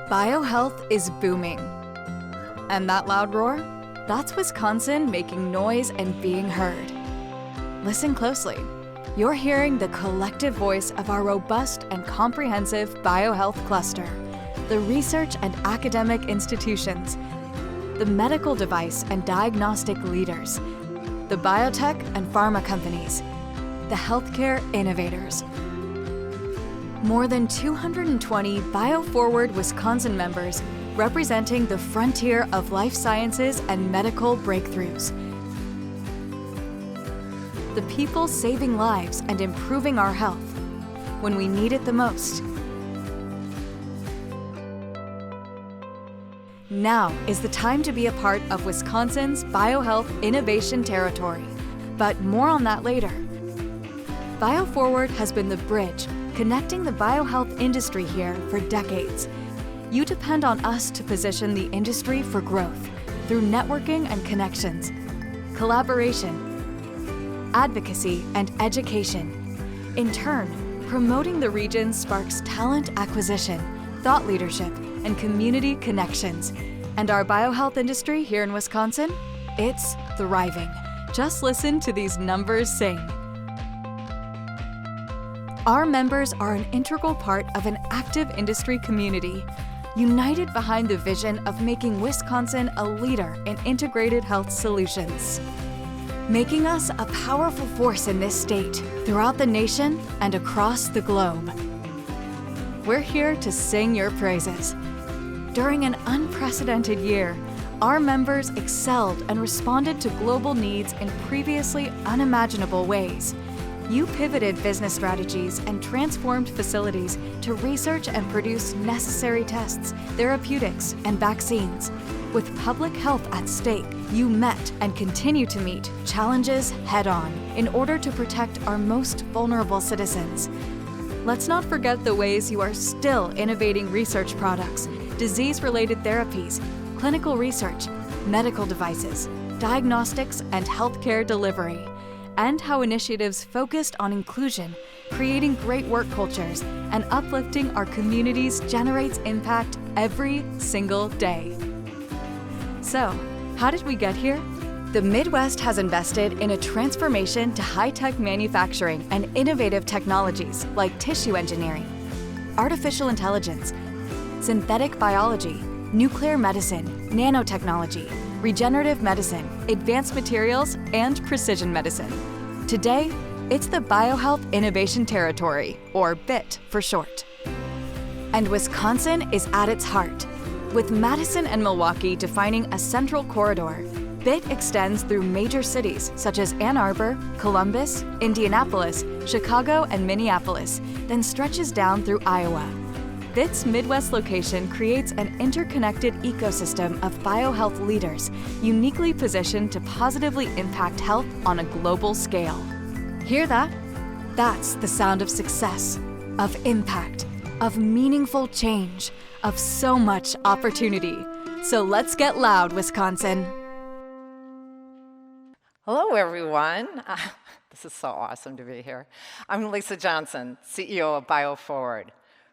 Biohealth is booming. And that loud roar? That's Wisconsin making noise and being heard. Listen closely. You're hearing the collective voice of our robust and comprehensive biohealth cluster, the research and academic institutions, the medical device and diagnostic leaders, the biotech and pharma companies, the healthcare innovators. More than 220 BioForward Wisconsin members representing the frontier of life sciences and medical breakthroughs. The people saving lives and improving our health when we need it the most. Now is the time to be a part of Wisconsin's biohealth innovation territory, but more on that later. BioForward has been the bridge connecting the biohealth industry here for decades. You depend on us to position the industry for growth through networking and connections, collaboration, advocacy, and education. In turn, promoting the region sparks talent acquisition, thought leadership, and community connections. And our biohealth industry here in Wisconsin, it's thriving. Just listen to these numbers sing. Our members are an integral part of an active industry community, united behind the vision of making Wisconsin a leader in integrated health solutions, making us a powerful force in this state, throughout the nation, and across the globe. We're here to sing your praises. During an unprecedented year, our members excelled and responded to global needs in previously unimaginable ways. You pivoted business strategies and transformed facilities to research and produce necessary tests, therapeutics, and vaccines. With public health at stake, you met and continue to meet challenges head-on in order to protect our most vulnerable citizens. Let's not forget the ways you are still innovating research products, disease-related therapies, clinical research, medical devices, diagnostics, and healthcare delivery, and how initiatives focused on inclusion, creating great work cultures, and uplifting our communities generates impact every single day. So, how did we get here? The Midwest has invested in a transformation to high-tech manufacturing and innovative technologies like tissue engineering, artificial intelligence, synthetic biology, nuclear medicine, nanotechnology, regenerative medicine, advanced materials, and precision medicine. Today, it's the Biohealth Innovation Territory, or BIT for short. And Wisconsin is at its heart. With Madison and Milwaukee defining a central corridor, BIT extends through major cities such as Ann Arbor, Columbus, Indianapolis, Chicago, and Minneapolis, then stretches down through Iowa. BIT's Midwest location creates an interconnected ecosystem of biohealth leaders, uniquely positioned to positively impact health on a global scale. Hear that? That's the sound of success, of impact, of meaningful change, of so much opportunity. So let's get loud, Wisconsin. Hello, everyone. This is so awesome to be here. I'm Lisa Johnson, CEO of BioForward.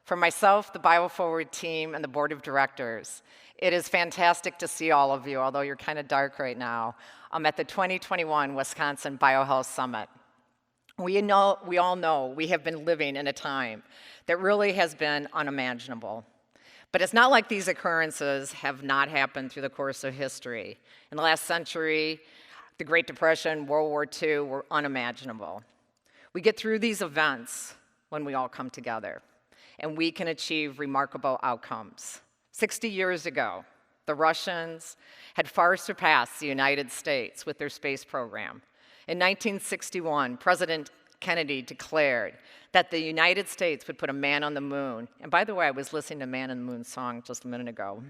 For myself, the BioForward team, and the board of directors, it is fantastic to see all of you, although you're kind of dark right now, at the 2021 Wisconsin Biohealth Summit. We all know we have been living in a time that really has been unimaginable. But it's not like these occurrences have not happened through the course of history. In the last century, the Great Depression, World War II were unimaginable. We get through these events when we all come together, and we can achieve remarkable outcomes. 60 years ago, the Russians had far surpassed the United States with their space program. In 1961, President Kennedy declared that the United States would put a man on the moon. And by the way, I was listening to Man on the Moon song just a minute ago.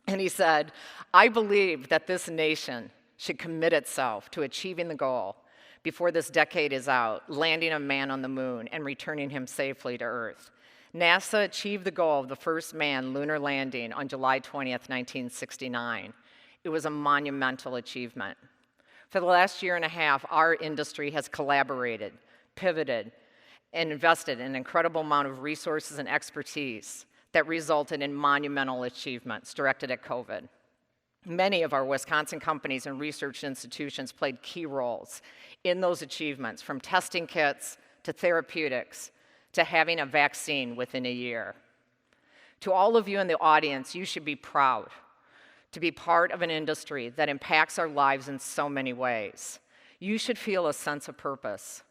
And he said, "I believe that this nation should commit itself to achieving the goal before this decade is out, landing a man on the moon and returning him safely to Earth." NASA achieved the goal of the first manned lunar landing on July 20th, 1969. It was a monumental achievement. For the last year and a half, our industry has collaborated, pivoted, and invested an incredible amount of resources and expertise that resulted in monumental achievements directed at COVID. Many of our Wisconsin companies and research institutions played key roles in those achievements, from testing kits to therapeutics to having a vaccine within a year. To all of you in the audience, you should be proud to be part of an industry that impacts our lives in so many ways. You should feel a sense of purpose.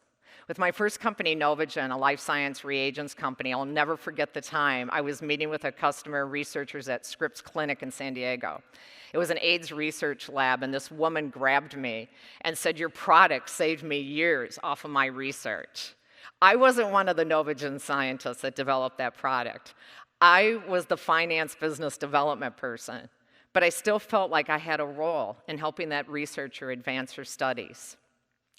With my first company, Novagen, a life science reagents company, I'll never forget the time I was meeting with a customer, researchers at Scripps Clinic in San Diego. It was an AIDS research lab, and this woman grabbed me and said, "Your product saved me years off of my research." I wasn't one of the Novagen scientists that developed that product. I was the finance business development person, but I still felt like I had a role in helping that researcher advance her studies.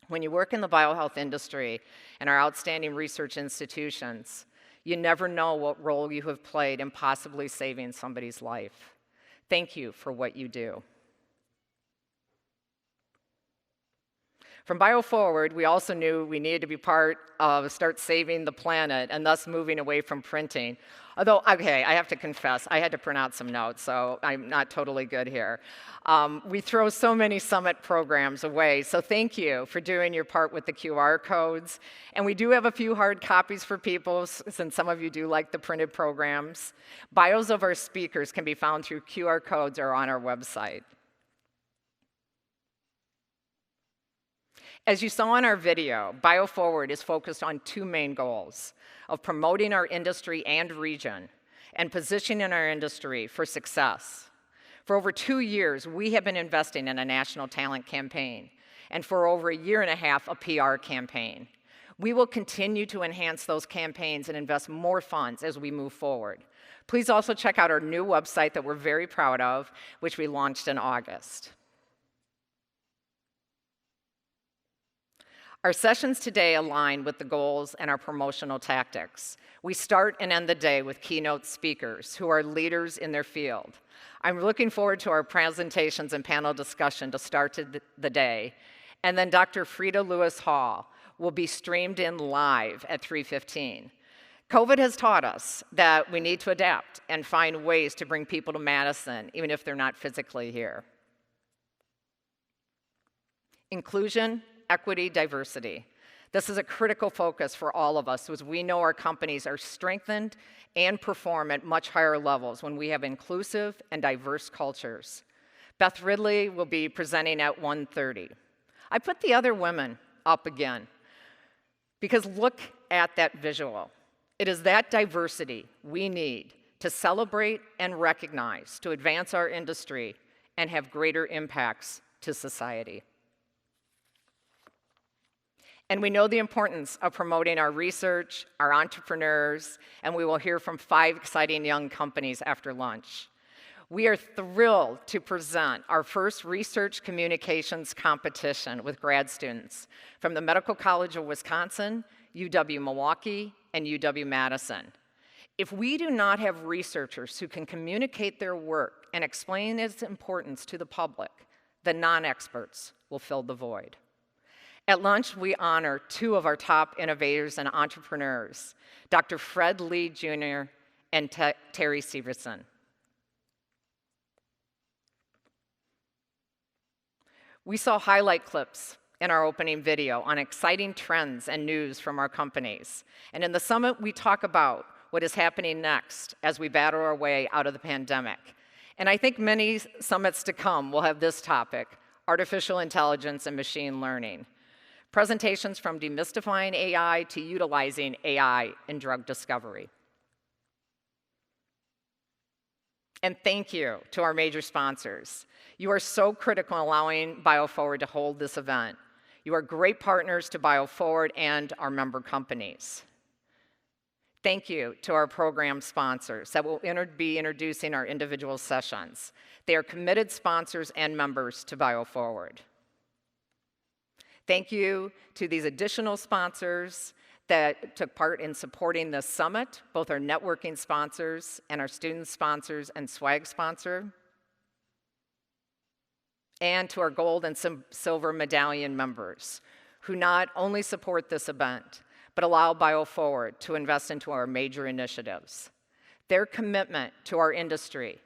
When you work in the biohealth industry and our outstanding research institutions, you never know what role you have played in possibly saving somebody's life. Thank you for what you do. From BioForward, we also knew we needed to be part of start saving the planet and thus moving away from printing. Although, okay, I have to confess, I had to print out some notes, so I'm not totally good here. We throw so many summit programs away, so thank you for doing your part with the QR codes. And we do have a few hard copies for people, since some of you do like the printed programs. Bios of our speakers can be found through QR codes or on our website. As you saw in our video, BioForward is focused on two main goals of promoting our industry and region and positioning our industry for success. For over 2 years, we have been investing in a national talent campaign, and for over 1.5 years, a PR campaign. We will continue to enhance those campaigns and invest more funds as we move forward. Please also check out our new website that we're very proud of, which we launched in August. Our sessions today align with the goals and our promotional tactics. We start and end the day with keynote speakers who are leaders in their field. I'm looking forward to our presentations and panel discussion to start the day. And then Dr. Frida Lewis Hall will be streamed in live at 3:15. COVID has taught us that we need to adapt and find ways to bring people to Madison, even if they're not physically here. Inclusion, equity, diversity. This is a critical focus for all of us, as we know our companies are strengthened and perform at much higher levels when we have inclusive and diverse cultures. Beth Ridley will be presenting at 1:30. I put the other women up again because look at that visual. It is that diversity we need to celebrate and recognize to advance our industry and have greater impacts to society. And we know the importance of promoting our research, our entrepreneurs, and we will hear from 5 exciting young companies after lunch. We are thrilled to present our first research communications competition with grad students from the Medical College of Wisconsin, UW-Milwaukee, and UW-Madison. If we do not have researchers who can communicate their work and explain its importance to the public, the non-experts will fill the void. At lunch, we honor 2 of our top innovators and entrepreneurs, Dr. Fred Lee Jr. and Terry Severson. We saw highlight clips in our opening video on exciting trends and news from our companies. And in the summit, we talk about what is happening next as we battle our way out of the pandemic. And I think many summits to come will have this topic, artificial intelligence and machine learning. Presentations from demystifying AI to utilizing AI in drug discovery. And thank you to our major sponsors. You are so critical in allowing BioForward to hold this event. You are great partners to BioForward and our member companies. Thank you to our program sponsors that will be introducing our individual sessions. They are committed sponsors and members to BioForward. Thank you to these additional sponsors that took part in supporting this summit, both our networking sponsors and our student sponsors and swag sponsor. And to our gold and silver medallion members, who not only support this event, but allow BioForward to invest into our major initiatives. Their commitment to our industry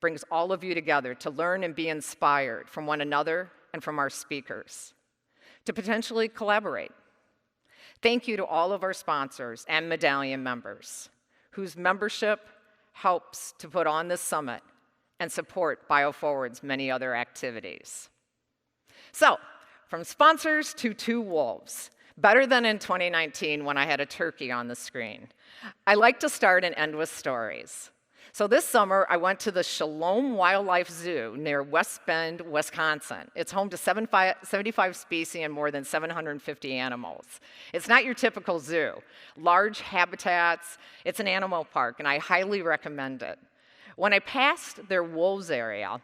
brings all of you together to learn and be inspired from one another and from our speakers, to potentially collaborate. Thank you to all of our sponsors and medallion members whose membership helps to put on this summit and support BioForward's many other activities. So, from sponsors to two wolves, better than in 2019 when I had a turkey on the screen. I like to start and end with stories. So this summer, I went to the Shalom Wildlife Zoo near West Bend, Wisconsin. It's home to 75 species and more than 750 animals. It's not your typical zoo. Large habitats, it's an animal park, and I highly recommend it. When I passed their wolves area,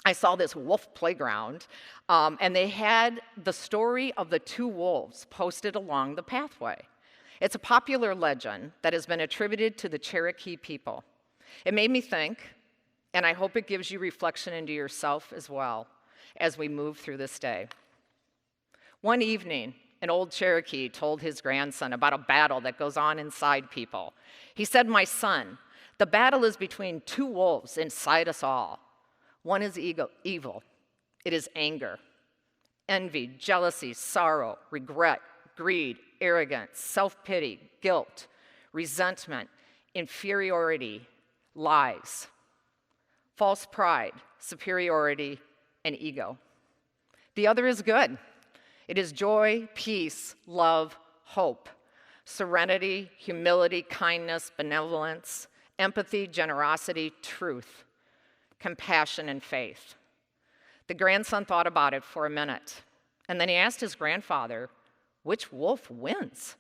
I saw this wolf playground, and they had the story of the two wolves posted along the pathway. It's a popular legend that has been attributed to the Cherokee people. It made me think, and I hope it gives you reflection into yourself as well as we move through this day. One evening, an old Cherokee told his grandson about a battle that goes on inside people. He said, "My son, the battle is between two wolves inside us all. One is evil. It is anger, envy, jealousy, sorrow, regret, greed, arrogance, self-pity, guilt, resentment, inferiority, lies, false pride, superiority, and ego. The other is good. It is joy, peace, love, hope, serenity, humility, kindness, benevolence, empathy, generosity, truth, compassion, and faith." The grandson thought about it for a minute, and then he asked his grandfather, "Which wolf wins?"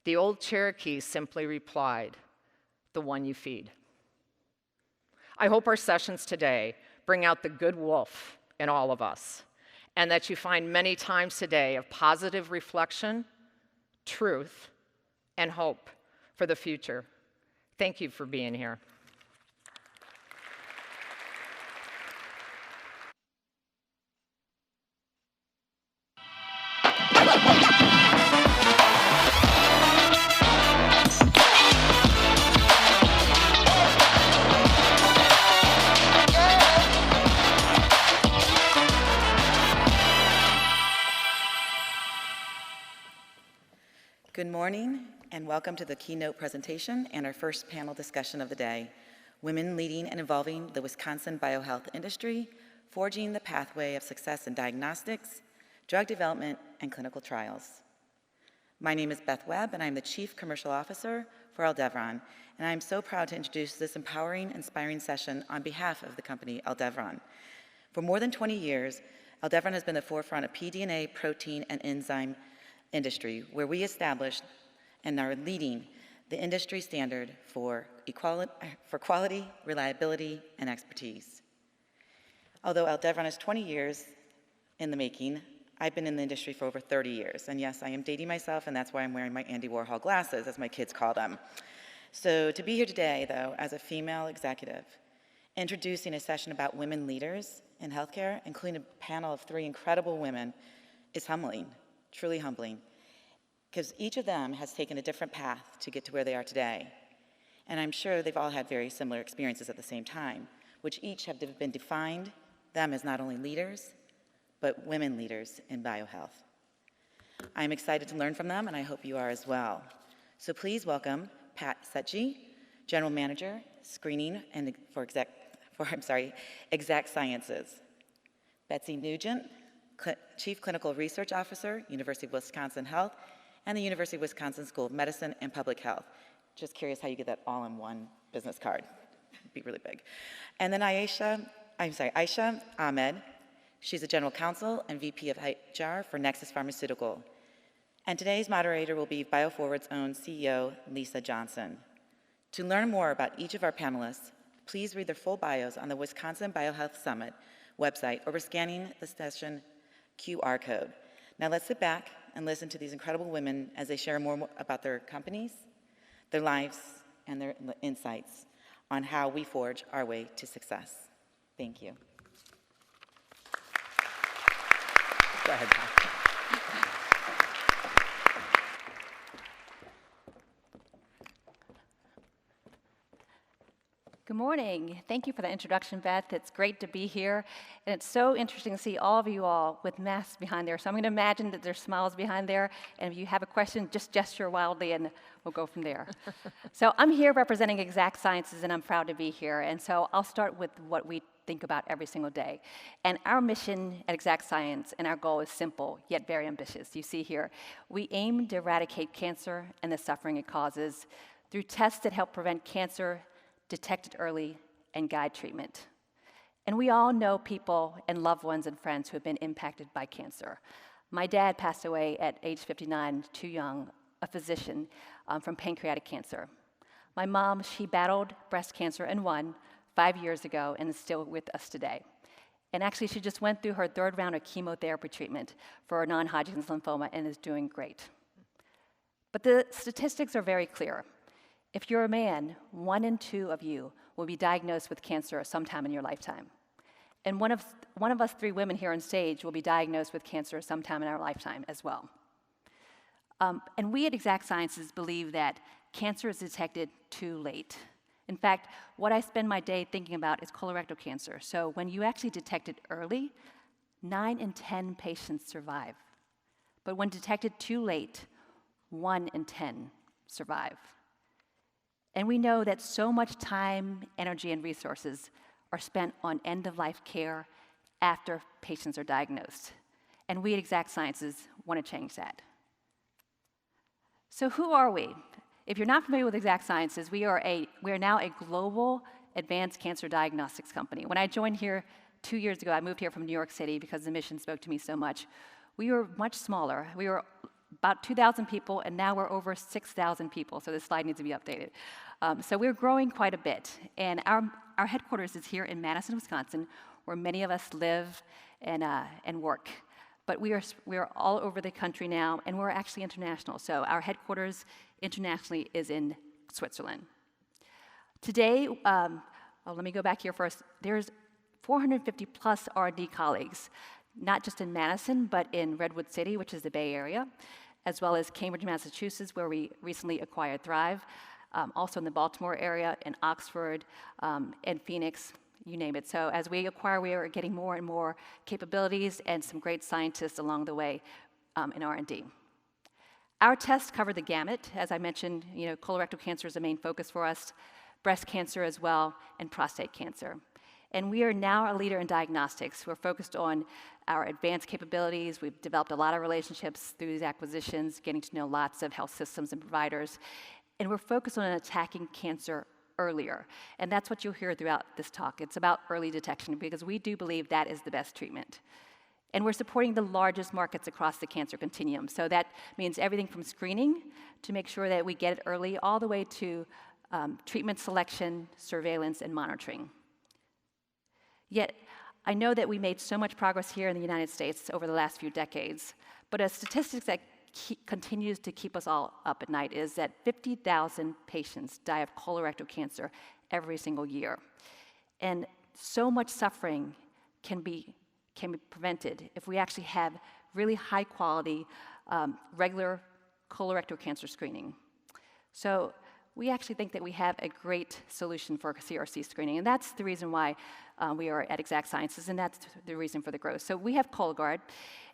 The old Cherokee simply replied, "The one you feed." I hope our sessions today bring out the good wolf in all of us, and that you find many times today of positive reflection, truth, and hope for the future. Thank you for being here. Good morning, and welcome to the keynote presentation and our first panel discussion of the day, Women Leading and Evolving the Wisconsin Biohealth Industry, Forging the Pathway of Success in Diagnostics, Drug Development, and Clinical Trials. My name is Beth Webb, and I'm the Chief Commercial Officer for Aldevron, and I'm so proud to introduce this empowering, inspiring session on behalf of the company Aldevron. For more than 20 years, Aldevron has been the forefront of pDNA, protein, and enzyme industry, where we established and are leading the industry standard for quality, reliability, and expertise. Although Aldevron is 20 years in the making, I've been in the industry for over 30 years. And yes, I am dating myself, and that's why I'm wearing my Andy Warhol glasses, as my kids call them. So to be here today, though, as a female executive, introducing a session about women leaders in healthcare, including a panel of 3 incredible women, is humbling. Truly humbling, because each of them has taken a different path to get to where they are today. And I'm sure they've all had very similar experiences at the same time, which each have been defined them as not only leaders, but women leaders in biohealth. I'm excited to learn from them, and I hope you are as well. So please welcome Pat Setji, General Manager, Screening and Exact Sciences. Betsy Nugent, Chief Clinical Research Officer, University of Wisconsin Health, and the University of Wisconsin School of Medicine and Public Health. Just curious how you get that all in one business card. It'd be really big. And then Ayesha Ahmed. She's the General Counsel and VP of HR for Nexus Pharmaceutical. And today's moderator will be BioForward's own CEO, Lisa Johnson. To learn more about each of our panelists, please read their full bios on the Wisconsin Biohealth Summit website or by scanning the session QR code. Now let's sit back and listen to these incredible women as they share more about their companies, their lives, and their insights on how we forge our way to success. Thank you. Go ahead, Tom. Good morning. Thank you for the introduction, Beth. It's great to be here. And it's so interesting to see all of you all with masks behind there. So I'm going to imagine that there's smiles behind there. And if you have a question, just gesture wildly and we'll go from there. So I'm here representing Exact Sciences, and I'm proud to be here. And so I'll start with what we think about every single day. And our mission at Exact Science and our goal is simple, yet very ambitious. You see here, we aim to eradicate cancer and the suffering it causes through tests that help prevent cancer, detect it early, and guide treatment. And we all know people and loved ones and friends who have been impacted by cancer. My dad passed away at age 59, too young, a physician, from pancreatic cancer. My mom, she battled breast cancer and won 5 years ago and is still with us today. And actually, she just went through her 3rd round of chemotherapy treatment for non-Hodgkin's lymphoma and is doing great. But the statistics are very clear. If you're a man, 1 in 2 of you will be diagnosed with cancer sometime in your lifetime. And one of us 3 women here on stage will be diagnosed with cancer sometime in our lifetime as well. And we at Exact Sciences believe that cancer is detected too late. In fact, what I spend my day thinking about is colorectal cancer. So when you actually detect it early, 9 in 10 patients survive. But when detected too late, 1 in 10 survive. And we know that so much time, energy, and resources are spent on end-of-life care after patients are diagnosed. And we at Exact Sciences want to change that. So who are we? If you're not familiar with Exact Sciences, we are now a global advanced cancer diagnostics company. When I joined here 2 years ago, I moved here from New York City because the mission spoke to me so much. We were much smaller. We were about 2,000 people, and now we're over 6,000 people, so this slide needs to be updated. So we're growing quite a bit, and our headquarters is here in Madison, Wisconsin, where many of us live and work. But we are all over the country now, and we're actually international. So our headquarters internationally is in Switzerland. Today, let me go back here first. There's 450 plus R&D colleagues, not just in Madison, but in Redwood City, which is the Bay Area, as well as Cambridge, Massachusetts, where we recently acquired Thrive, also in the Baltimore area, in Oxford, and Phoenix, you name it. So as we acquire, we are getting more and more capabilities and some great scientists along the way in R&D. Our tests cover the gamut. As I mentioned, colorectal cancer is the main focus for us, breast cancer as well, and prostate cancer. And we are now a leader in diagnostics. We're focused on our advanced capabilities. We've developed a lot of relationships through these acquisitions, getting to know lots of health systems and providers. And we're focused on attacking cancer earlier. And that's what you'll hear throughout this talk. It's about early detection because we do believe that is the best treatment. And we're supporting the largest markets across the cancer continuum. So that means everything from screening to make sure that we get it early, all the way to treatment selection, surveillance, and monitoring. Yet, I know that we made so much progress here in the United States over the last few decades, but a statistic that continues to keep us all up at night is that 50,000 patients die of colorectal cancer every single year. And so much suffering can be prevented if we actually have really high quality, regular colorectal cancer screening. So we actually think that we have a great solution for CRC screening, and that's the reason why we are at Exact Sciences, and that's the reason for the growth. So we have Cologuard,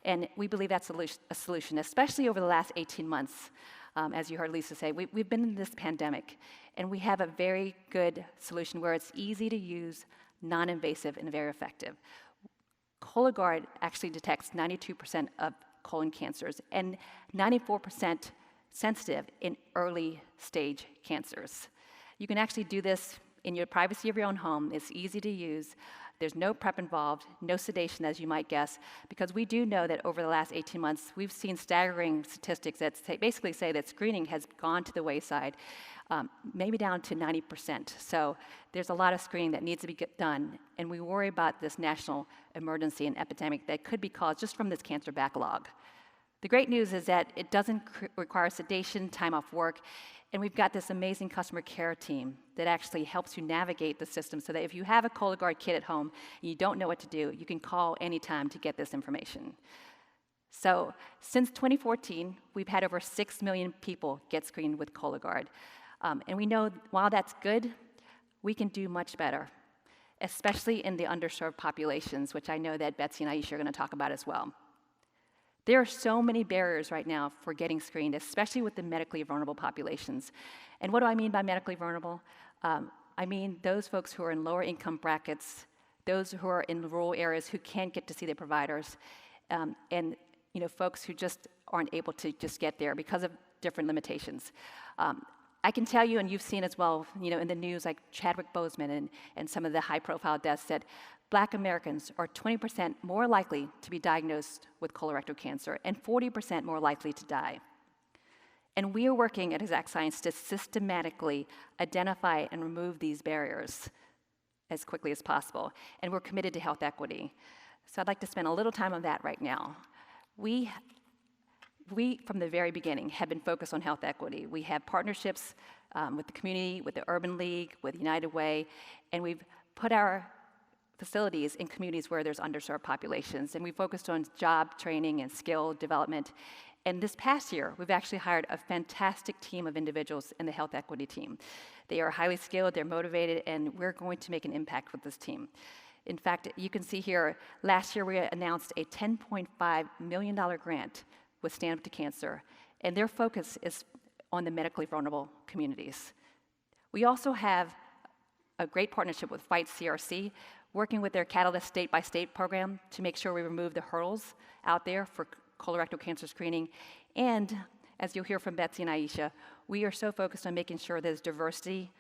and we believe that's a solution, especially over the last 18 months. As you heard Lisa say, we've been in this pandemic, and we have a very good solution where it's easy to use, non-invasive, and very effective. Cologuard actually detects 92% of colon cancers and 94% sensitive in early stage cancers. You can actually do this in your privacy of your own home. It's easy to use. There's no prep involved, no sedation, as you might guess, because we do know that over the last 18 months, we've seen staggering statistics that basically say that screening has gone to the wayside, maybe down to 90%. So there's a lot of screening that needs to be done, and we worry about this national emergency and epidemic that could be caused just from this cancer backlog. The great news is that it doesn't require sedation, time off work, and we've got this amazing customer care team that actually helps you navigate the system so that if you have a Cologuard kit at home and you don't know what to do, you can call anytime to get this information. So since 2014, we've had over 6 million people get screened with Cologuard. And we know while that's good, we can do much better, especially in the underserved populations, which I know that Betsy and Ayesha are going to talk about as well. There are so many barriers right now for getting screened, especially with the medically vulnerable populations. And what do I mean by medically vulnerable? I mean those folks who are in lower income brackets, those who are in rural areas who can't get to see their providers, and folks who just aren't able to just get there because of different limitations. I can tell you, and you've seen as well, in the news, like Chadwick Boseman and some of the high-profile deaths, that Black Americans are 20% more likely to be diagnosed with colorectal cancer and 40% more likely to die. And we are working at Exact Science to systematically identify and remove these barriers as quickly as possible. And we're committed to health equity. So I'd like to spend a little time on that right now. We, from the very beginning, have been focused on health equity. We have partnerships with the community, with the Urban League, with United Way, and we've put our facilities in communities where there's underserved populations. And we focused on job training and skill development. And this past year, we've actually hired a fantastic team of individuals in the health equity team. They are highly skilled, they're motivated, and we're going to make an impact with this team. In fact, you can see here, last year we announced a $10.5 million grant with Stand Up to Cancer, and their focus is on the medically vulnerable communities. We also have a great partnership with Fight CRC, working with their Catalyst state-by-state program to make sure we remove the hurdles out there for colorectal cancer screening. And as you'll hear from Betsy and Ayesha, we are so focused on making sure there's diversity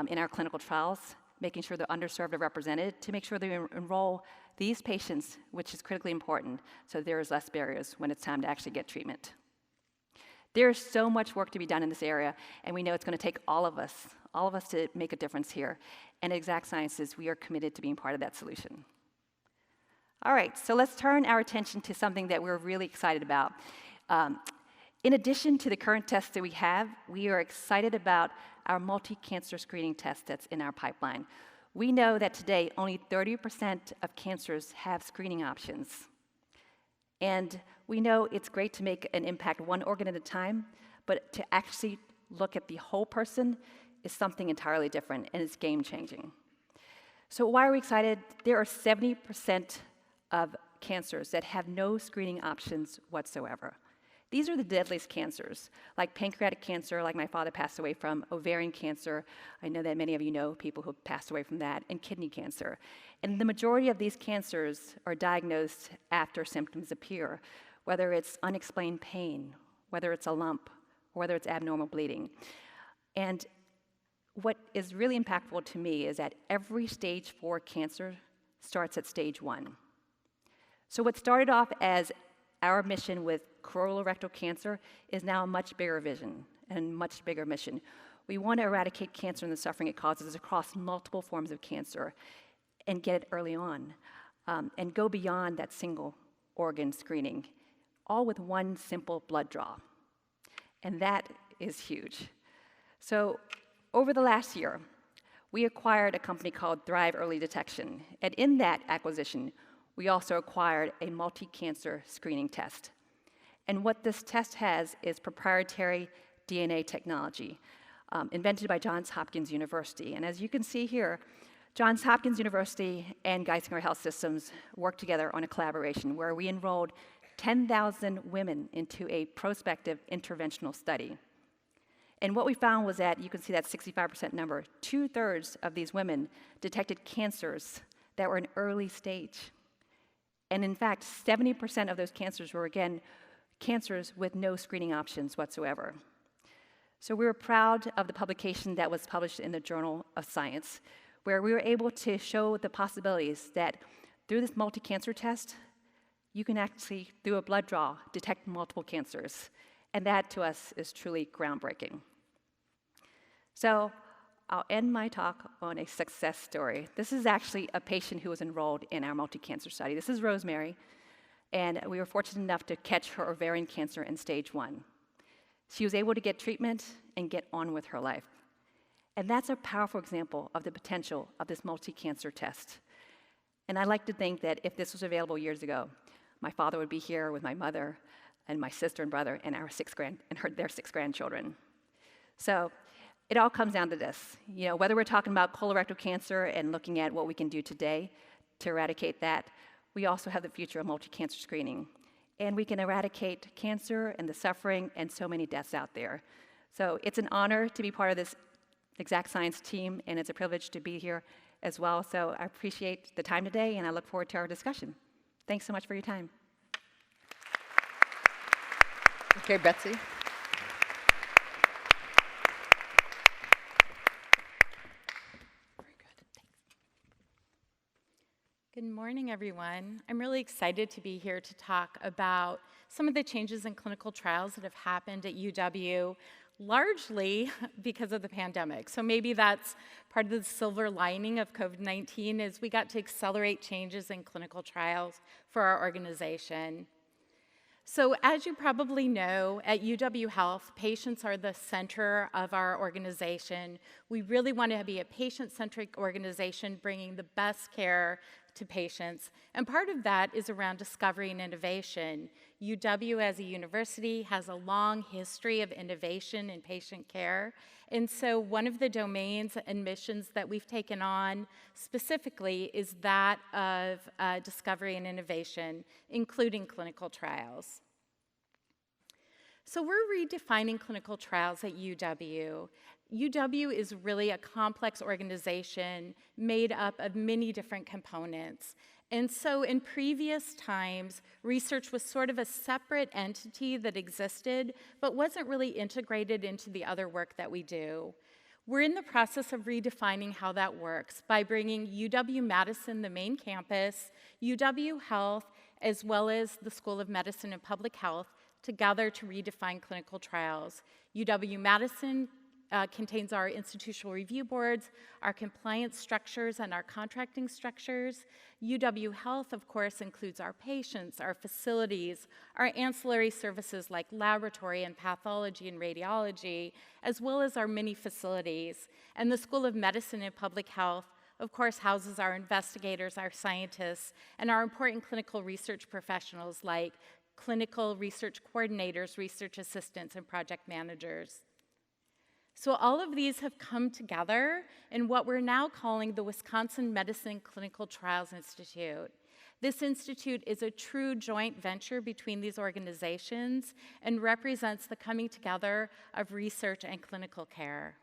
in our clinical trials, making sure the underserved are represented, to make sure they enroll these patients, which is critically important, so there's less barriers when it's time to actually get treatment. There's so much work to be done in this area, and we know it's going to take all of us to make a difference here. And at Exact Sciences, we are committed to being part of that solution. All right, so let's turn our attention to something that we're really excited about. In addition to the current tests that we have, we are excited about our multi-cancer screening test that's in our pipeline. We know that today only 30% of cancers have screening options. And we know it's great to make an impact one organ at a time, but to actually look at the whole person is something entirely different, and it's game-changing. So why are we excited? There are 70% of cancers that have no screening options whatsoever. These are the deadliest cancers, like pancreatic cancer, like my father passed away from, ovarian cancer, I know that many of you know people who passed away from that, and kidney cancer. And the majority of these cancers are diagnosed after symptoms appear, whether it's unexplained pain, whether it's a lump, or whether it's abnormal bleeding. And what is really impactful to me is that every stage 4 cancer starts at stage 1. So what started off as our mission with colorectal cancer is now a much bigger vision and much bigger mission. We want to eradicate cancer and the suffering it causes across multiple forms of cancer and get it early on and go beyond that single organ screening, all with one simple blood draw. And that is huge. So over the last year, we acquired a company called Thrive Early Detection. And in that acquisition, we also acquired a multi-cancer screening test. And what this test has is proprietary DNA technology invented by Johns Hopkins University. And as you can see here, Johns Hopkins University and Geisinger Health Systems worked together on a collaboration where we enrolled 10,000 women into a prospective interventional study. And what we found was that, you can see that 65% number, 2/3 of these women detected cancers that were in early stage. And in fact, 70% of those cancers were, again, cancers with no screening options whatsoever. So we were proud of the publication that was published in the Journal of Science, where we were able to show the possibilities that through this multi-cancer test, you can actually, through a blood draw, detect multiple cancers. And that, to us, is truly groundbreaking. So I'll end my talk on a success story. This is actually a patient who was enrolled in our multi-cancer study. This is Rosemary, and we were fortunate enough to catch her ovarian cancer in stage 1. She was able to get treatment and get on with her life. And that's a powerful example of the potential of this multi-cancer test. And I like to think that if this was available years ago, my father would be here with my mother and my sister and brother and their 6 grandchildren. So it all comes down to this. Whether we're talking about colorectal cancer and looking at what we can do today to eradicate that, we also have the future of multi-cancer screening. And we can eradicate cancer and the suffering and so many deaths out there. So it's an honor to be part of this Exact Science team, and it's a privilege to be here as well. So I appreciate the time today, and I look forward to our discussion. Thanks so much for your time. Okay, Betsy. Good morning, everyone. I'm really excited to be here to talk about some of the changes in clinical trials that have happened at UW, largely because of the pandemic. So maybe that's part of the silver lining of COVID-19 is we got to accelerate changes in clinical trials for our organization. So as you probably know, at UW Health, patients are the center of our organization. We really want to be a patient-centric organization bringing the best care to patients. And part of that is around discovery and innovation. UW as a university has a long history of innovation in patient care. And so one of the domains and missions that we've taken on specifically is that of discovery and innovation, including clinical trials. So we're redefining clinical trials at UW. UW is really a complex organization made up of many different components. And so in previous times, research was sort of a separate entity that existed, but wasn't really integrated into the other work that we do. We're in the process of redefining how that works by bringing UW-Madison, the main campus, UW Health, as well as the School of Medicine and Public Health, together to redefine clinical trials. UW-Madison contains our institutional review boards, our compliance structures, and our contracting structures. UW Health, of course, includes our patients, our facilities, our ancillary services like laboratory and pathology and radiology, as well as our many facilities. And the School of Medicine and Public Health, of course, houses our investigators, our scientists, and our important clinical research professionals like clinical research coordinators, research assistants, and project managers. So all of these have come together in what we're now calling the Wisconsin Medicine Clinical Trials Institute. This institute is a true joint venture between these organizations and represents the coming together of research and clinical care.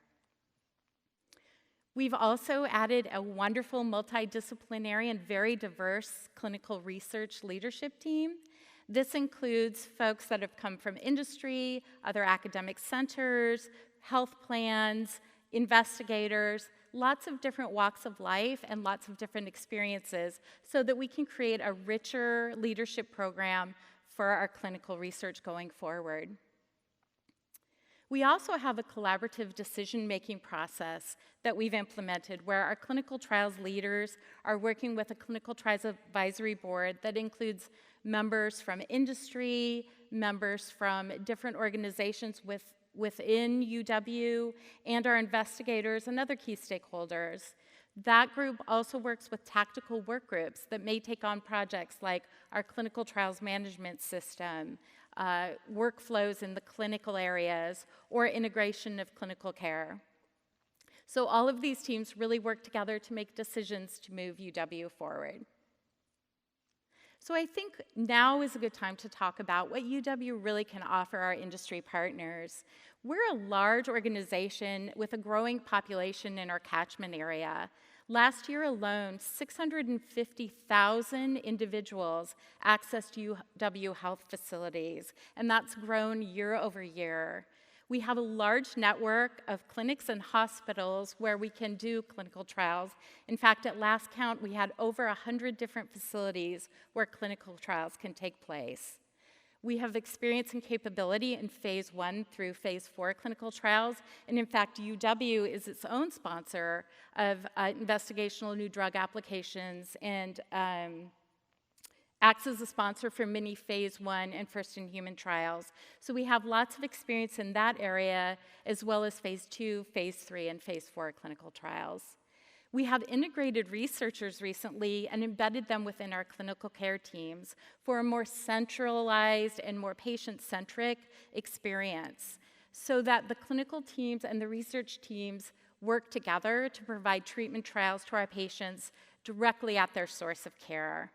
We've also added a wonderful multidisciplinary and very diverse clinical research leadership team. This includes folks that have come from industry, other academic centers, health plans, investigators, lots of different walks of life and lots of different experiences so that we can create a richer leadership program for our clinical research going forward. We also have a collaborative decision-making process that we've implemented where our clinical trials leaders are working with a clinical trials advisory board that includes members from industry, members from different organizations within UW, and our investigators and other key stakeholders. That group also works with tactical work groups that may take on projects like our clinical trials management system, workflows in the clinical areas, or integration of clinical care. So all of these teams really work together to make decisions to move UW forward. So I think now is a good time to talk about what UW really can offer our industry partners. We're a large organization with a growing population in our catchment area. Last year alone, 650,000 individuals accessed UW Health facilities, and that's grown year over year. We have a large network of clinics and hospitals where we can do clinical trials. In fact, at last count, we had over 100 different facilities where clinical trials can take place. We have experience and capability in phase 1 through phase 4 clinical trials, and in fact, UW is its own sponsor of investigational new drug applications and acts as a sponsor for many phase 1 and first-in-human trials. So we have lots of experience in that area, as well as phase 2, phase 3, and phase 4 clinical trials. We have integrated researchers recently and embedded them within our clinical care teams for a more centralized and more patient-centric experience. so that the clinical teams and the research teams work together to provide treatment trials to our patients directly at their source of care.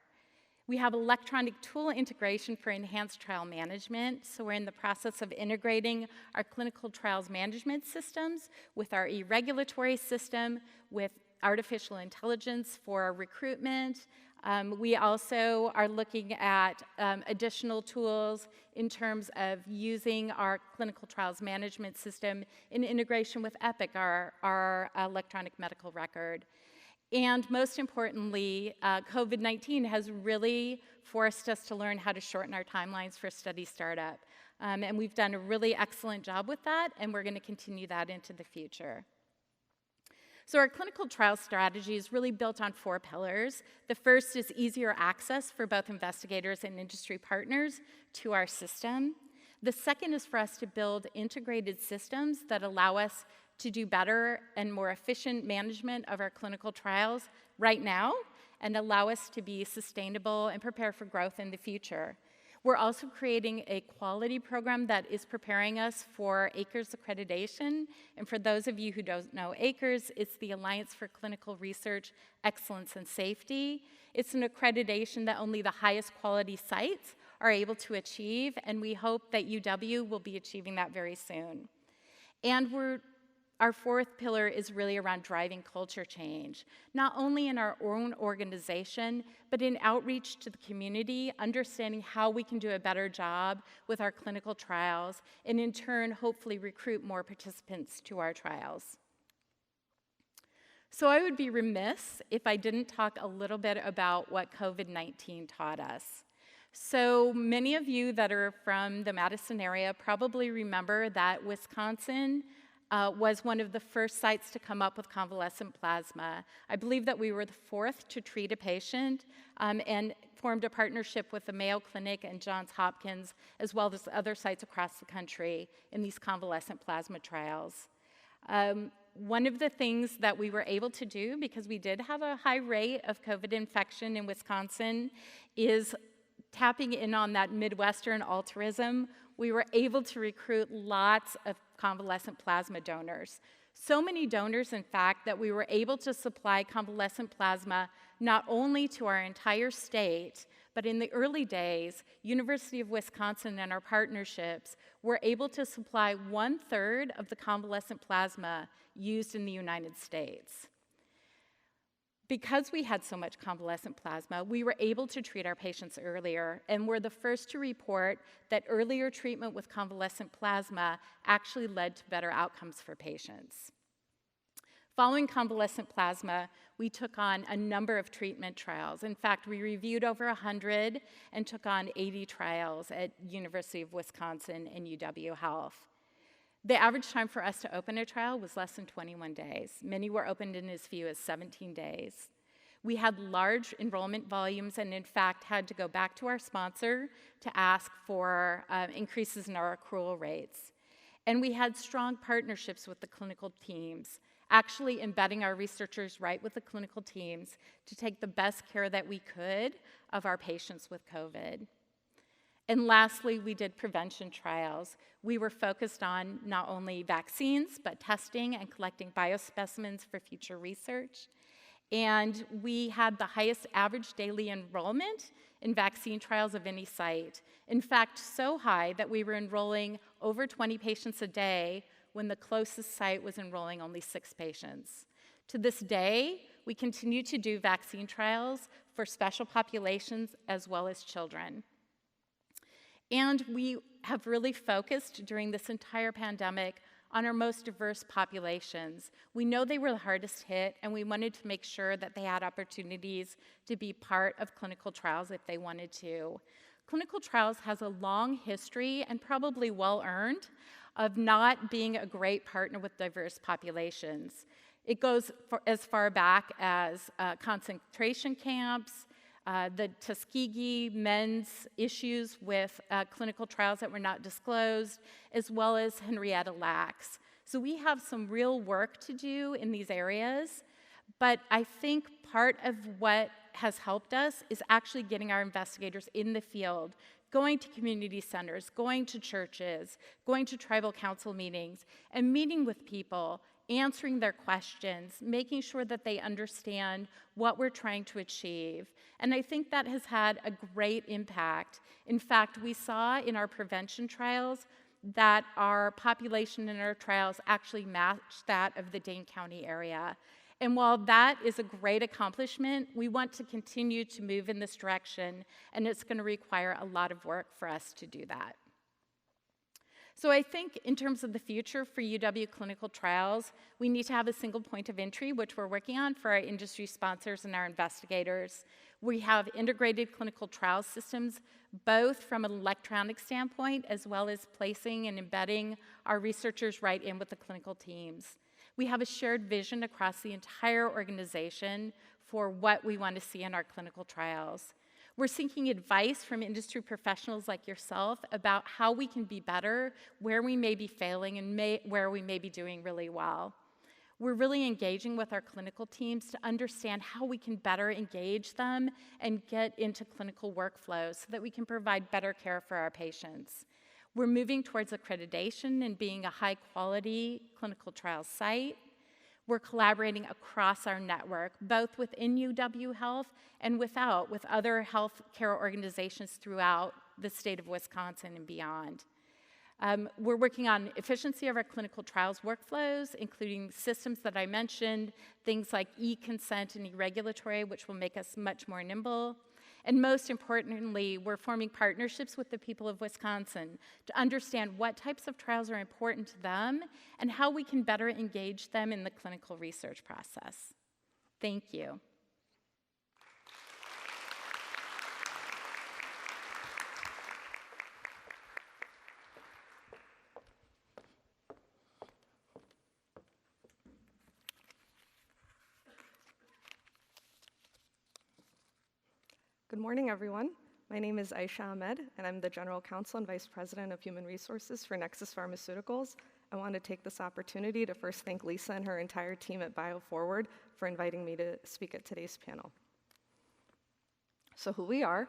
We have electronic tool integration for enhanced trial management, so we're in the process of integrating our clinical trials management systems with our e-regulatory system, with artificial intelligence for our recruitment. We also are looking at additional tools in terms of using our clinical trials management system in integration with Epic, our electronic medical record. And most importantly, COVID-19 has really forced us to learn how to shorten our timelines for study startup. And we've done a really excellent job with that, and we're going to continue that into the future. So our clinical trial strategy is really built on 4 pillars. The first is easier access for both investigators and industry partners to our system. The second is for us to build integrated systems that allow us to do better and more efficient management of our clinical trials right now and allow us to be sustainable and prepare for growth in the future. We're also creating a quality program that is preparing us for ACRES accreditation. And for those of you who don't know ACRES, it's the Alliance for Clinical Research Excellence and Safety. It's an accreditation that only the highest quality sites are able to achieve, and we hope that UW will be achieving that very soon. And our 4th pillar is really around driving culture change, not only in our own organization, but in outreach to the community, understanding how we can do a better job with our clinical trials, and in turn, hopefully recruit more participants to our trials. So I would be remiss if I didn't talk a little bit about what COVID-19 taught us. So many of you that are from the Madison area probably remember that Wisconsin was one of the first sites to come up with convalescent plasma. I believe that we were the 4th to treat a patient and formed a partnership with the Mayo Clinic and Johns Hopkins, as well as other sites across the country in these convalescent plasma trials. One of the things that we were able to do, because we did have a high rate of COVID infection in Wisconsin, is tapping in on that Midwestern altruism. We were able to recruit lots of convalescent plasma donors. So many donors, in fact, that we were able to supply convalescent plasma not only to our entire state, but in the early days, University of Wisconsin and our partnerships were able to supply 1/3 of the convalescent plasma used in the United States. Because we had so much convalescent plasma, we were able to treat our patients earlier, and we're the first to report that earlier treatment with convalescent plasma actually led to better outcomes for patients. Following convalescent plasma, we took on a number of treatment trials. In fact, we reviewed over 100 and took on 80 trials at University of Wisconsin and UW Health. The average time for us to open a trial was less than 21 days. Many were opened in as few as 17 days. We had large enrollment volumes and, in fact, had to go back to our sponsor to ask for increases in our accrual rates. And we had strong partnerships with the clinical teams, actually embedding our researchers right with the clinical teams to take the best care that we could of our patients with COVID. And lastly, we did prevention trials. We were focused on not only vaccines, but testing and collecting biospecimens for future research. And we had the highest average daily enrollment in vaccine trials of any site. In fact, so high that we were enrolling over 20 patients a day when the closest site was enrolling only 6 patients. To this day, we continue to do vaccine trials for special populations as well as children. And we have really focused during this entire pandemic on our most diverse populations. We know they were the hardest hit, and we wanted to make sure that they had opportunities to be part of clinical trials if they wanted to. Clinical trials has a long history, and probably well-earned, of not being a great partner with diverse populations. It goes as far back as concentration camps, the Tuskegee men's issues with clinical trials that were not disclosed, as well as Henrietta Lacks. So we have some real work to do in these areas, but I think part of what has helped us is actually getting our investigators in the field, going to community centers, going to churches, going to tribal council meetings, and meeting with people, answering their questions, making sure that they understand what we're trying to achieve. And I think that has had a great impact. In fact, we saw in our prevention trials that our population in our trials actually matched that of the Dane County area. And while that is a great accomplishment, we want to continue to move in this direction, and it's going to require a lot of work for us to do that. So I think in terms of the future for UW clinical trials, we need to have a single point of entry, which we're working on for our industry sponsors and our investigators. We have integrated clinical trial systems, both from an electronic standpoint, as well as placing and embedding our researchers right in with the clinical teams. We have a shared vision across the entire organization for what we want to see in our clinical trials. We're seeking advice from industry professionals like yourself about how we can be better, where we may be failing, and where we may be doing really well. We're really engaging with our clinical teams to understand how we can better engage them and get into clinical workflows so that we can provide better care for our patients. We're moving towards accreditation and being a high-quality clinical trial site. We're collaborating across our network, both within UW Health and with other healthcare organizations throughout the state of Wisconsin and beyond. We're working on efficiency of our clinical trials workflows, including systems that I mentioned, things like e-consent and e-regulatory, which will make us much more nimble. And most importantly, we're forming partnerships with the people of Wisconsin to understand what types of trials are important to them and how we can better engage them in the clinical research process. Thank you. Good morning, everyone. My name is Ayesha Ahmed, and I'm the General Counsel and Vice President of Human Resources for Nexus Pharmaceuticals. I want to take this opportunity to first thank Lisa and her entire team at BioForward for inviting me to speak at today's panel. So who we are,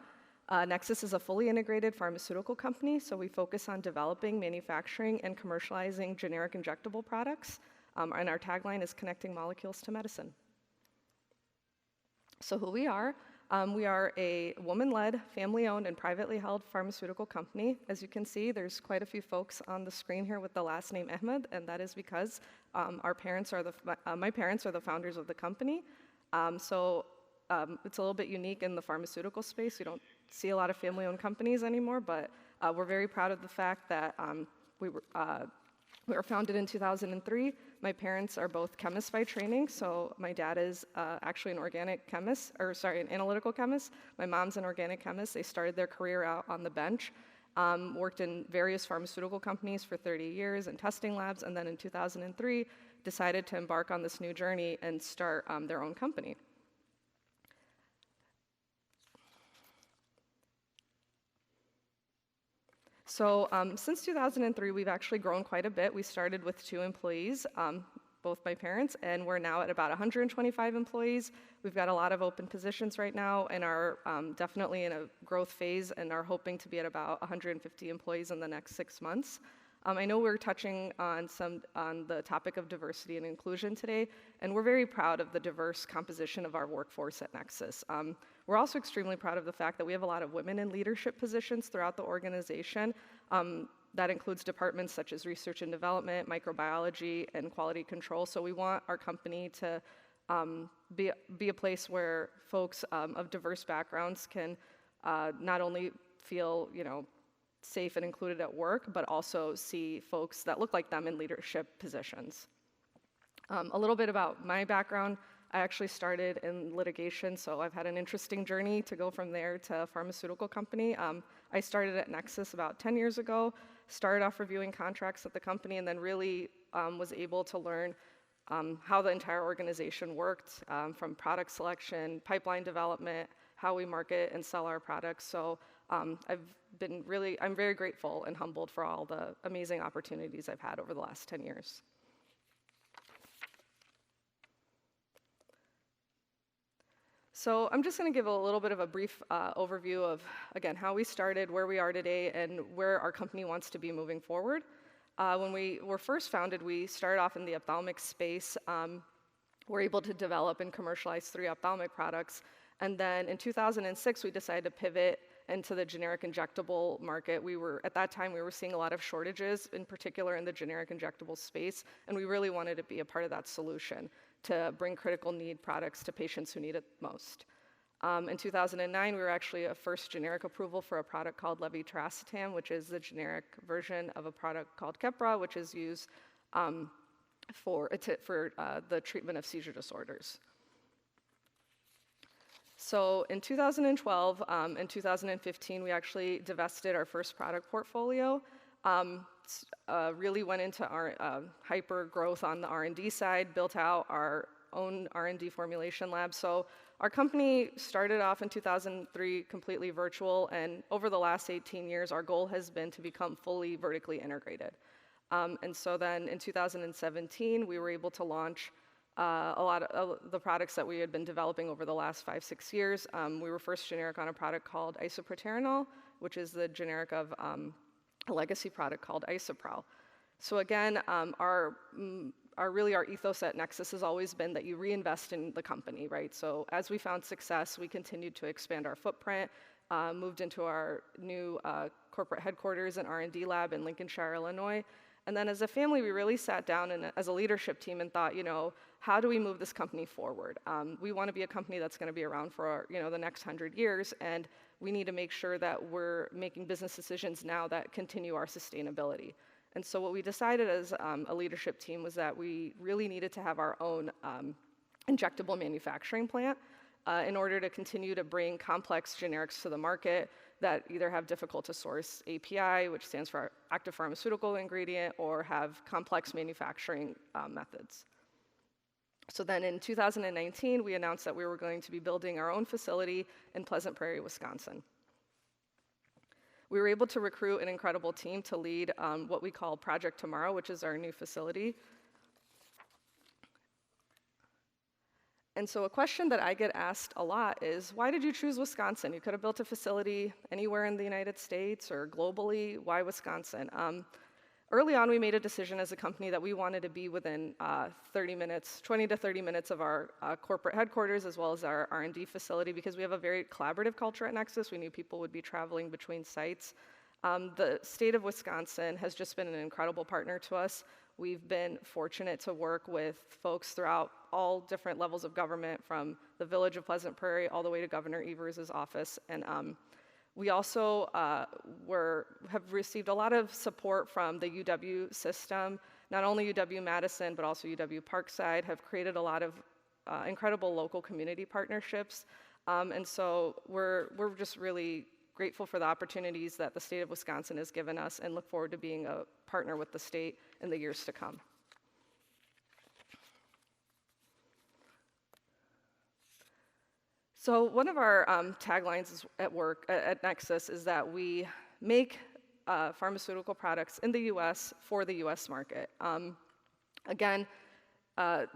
Nexus is a fully integrated pharmaceutical company, so we focus on developing, manufacturing, and commercializing generic injectable products, and our tagline is connecting molecules to medicine. So who we are a woman-led, family-owned, and privately held pharmaceutical company. As you can see, there's quite a few folks on the screen here with the last name Ahmed, and that is because my parents are the founders of the company. It's a little bit unique in the pharmaceutical space. You don't see a lot of family-owned companies anymore, but we're very proud of the fact that we were founded in 2003. My parents are both chemists by training, so my dad is actually an analytical chemist. My mom's an organic chemist. They started their career out on the bench, worked in various pharmaceutical companies for 30 years in testing labs, and then in 2003 decided to embark on this new journey and start their own company. So since 2003, we've actually grown quite a bit. We started with 2 employees, both my parents, and we're now at about 125 employees. We've got a lot of open positions right now and are definitely in a growth phase and are hoping to be at about 150 employees in the next 6 months. I know we're touching on the topic of diversity and inclusion today, and we're very proud of the diverse composition of our workforce at Nexus. We're also extremely proud of the fact that we have a lot of women in leadership positions throughout the organization. That includes departments such as research and development, microbiology, and quality control. So we want our company to be a place where folks of diverse backgrounds can not only feel, safe and included at work, but also see folks that look like them in leadership positions. A little bit about my background. I actually started in litigation, so I've had an interesting journey to go from there to a pharmaceutical company. I started at Nexus about 10 years ago, started off reviewing contracts at the company, and then really was able to learn how the entire organization worked, from product selection, pipeline development, how we market and sell our products. So I'm very grateful and humbled for all the amazing opportunities I've had over the last 10 years. So I'm just going to give a little bit of a brief overview of, again, how we started, where we are today, and where our company wants to be moving forward. When we were first founded, we started off in the ophthalmic space. We're able to develop and commercialize 3 ophthalmic products. And then in 2006, we decided to pivot into the generic injectable market. At that time, we were seeing a lot of shortages, in particular in the generic injectable space, and we really wanted to be a part of that solution to bring critical need products to patients who need it most. In 2009, we were actually a first generic approval for a product called levetiracetam, which is the generic version of a product called Keppra, which is used for the treatment of seizure disorders. So in 2012 and 2015, we actually divested our first product portfolio. Really went into our hyper growth on the R&D side, built out our own R&D formulation lab. So our company started off in 2003 completely virtual, and over the last 18 years, our goal has been to become fully vertically integrated. And so then in 2017, we were able to launch a lot of the products that we had been developing over the last 5-6 years. We were first generic on a product called isoproterenol, which is the generic of a legacy product called Isoprel. So again, our ethos at Nexus has always been that you reinvest in the company, right? So as we found success, we continued to expand our footprint, moved into our new corporate headquarters and R&D lab in Lincolnshire, Illinois. And then as a family, we really sat down and as a leadership team and thought, how do we move this company forward? We want to be a company that's going to be around for the next 100 years, and we need to make sure that we're making business decisions now that continue our sustainability. And so what we decided as a leadership team was that we really needed to have our own injectable manufacturing plant in order to continue to bring complex generics to the market that either have difficult to source API, which stands for active pharmaceutical ingredient, or have complex manufacturing methods. So then in 2019, we announced that we were going to be building our own facility in Pleasant Prairie, Wisconsin. We were able to recruit an incredible team to lead what we call Project Tomorrow, which is our new facility. And so a question that I get asked a lot is, why did you choose Wisconsin? You could have built a facility anywhere in the United States or globally. Why Wisconsin? Early on, we made a decision as a company that we wanted to be within 20 to 30 minutes of our corporate headquarters, as well as our R&D facility, because we have a very collaborative culture at Nexus. We knew people would be traveling between sites. The state of Wisconsin has just been an incredible partner to us. We've been fortunate to work with folks throughout all different levels of government, from the village of Pleasant Prairie all the way to Governor Evers' office. And we also have received a lot of support from the UW system. Not only UW-Madison, but also UW-Parkside have created a lot of incredible local community partnerships. And so we're just really grateful for the opportunities that the state of Wisconsin has given us, and look forward to being a partner with the state in the years to come. So one of our taglines at Nexus is that we make pharmaceutical products in the US for the US market. Again,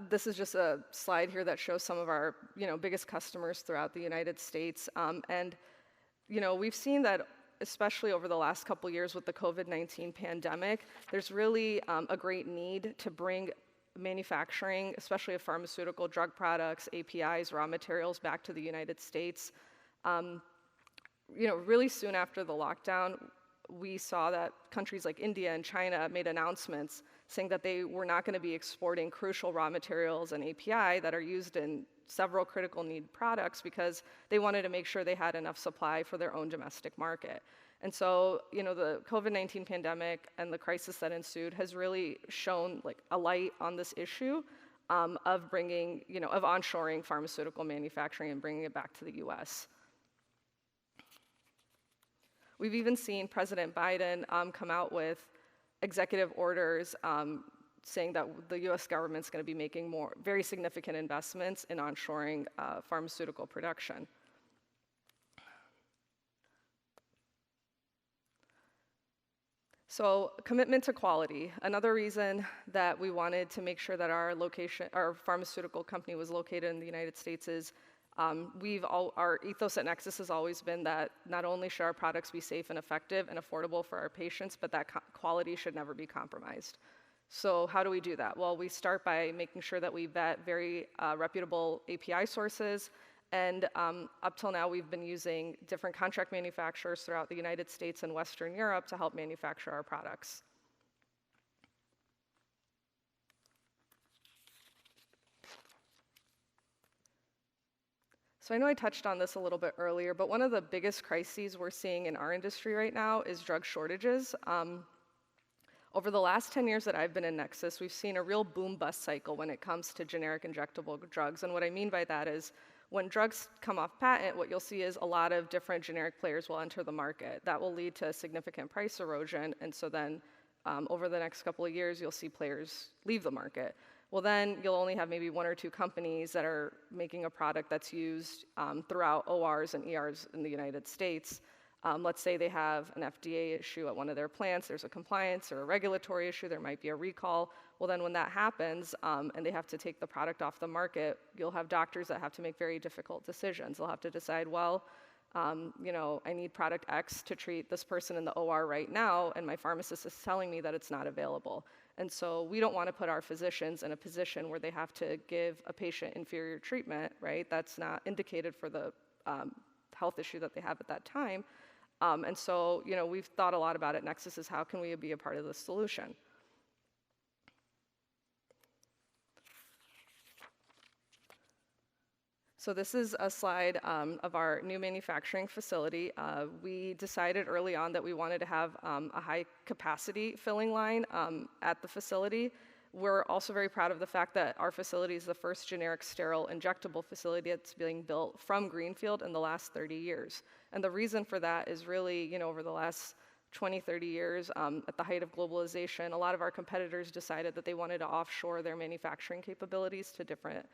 this is just a slide here that shows some of our biggest customers throughout the United States. And we've seen that, especially over the last couple years with the COVID-19 pandemic, there's really a great need to bring manufacturing, especially of pharmaceutical drug products, APIs, raw materials, back to the United States. Really soon after the lockdown, we saw that countries like India and China made announcements saying that they were not going to be exporting crucial raw materials and API that are used in several critical need products, because they wanted to make sure they had enough supply for their own domestic market. And so, the COVID-19 pandemic and the crisis that ensued has really shown a light on this issue of bringing, of onshoring pharmaceutical manufacturing and bringing it back to the US. We've even seen President Biden come out with executive orders saying that the US government's going to be making very significant investments in onshoring pharmaceutical production. So commitment to quality. Another reason that we wanted to make sure that our pharmaceutical company was located in the United States is Our ethos at Nexus has always been that not only should our products be safe and effective and affordable for our patients, but that quality should never be compromised. So how do we do that? Well, we start by making sure that we vet very reputable API sources. And up till now, we've been using different contract manufacturers throughout the United States and Western Europe to help manufacture our products. So I know I touched on this a little bit earlier, but one of the biggest crises we're seeing in our industry right now is drug shortages. Over the last 10 years that I've been in Nexus, we've seen a real boom-bust cycle when it comes to generic injectable drugs. And what I mean by that is when drugs come off patent, what you'll see is a lot of different generic players will enter the market. That will lead to significant price erosion. And so then over the next couple of years, you'll see players leave the market. Well, then you'll only have maybe 1 or 2 companies that are making a product that's used throughout ORs and ERs in the United States. Let's say they have an FDA issue at one of their plants, there's a compliance or a regulatory issue, there might be a recall. Well, then when that happens and they have to take the product off the market, you'll have doctors that have to make very difficult decisions. They'll have to decide, well, I need product X to treat this person in the OR right now, and my pharmacist is telling me that it's not available. And so we don't want to put our physicians in a position where they have to give a patient inferior treatment, right? That's not indicated for the health issue that they have at that time. And so, we've thought a lot about it. Nexus is how can we be a part of the solution? So this is a slide of our new manufacturing facility. We decided early on that we wanted to have a high capacity filling line at the facility. We're also very proud of the fact that our facility is the first generic sterile injectable facility that's being built from greenfield in the last 30 years. And the reason for that is really, over the last 20, 30 years, at the height of globalization, a lot of our competitors decided that they wanted to offshore their manufacturing capabilities to different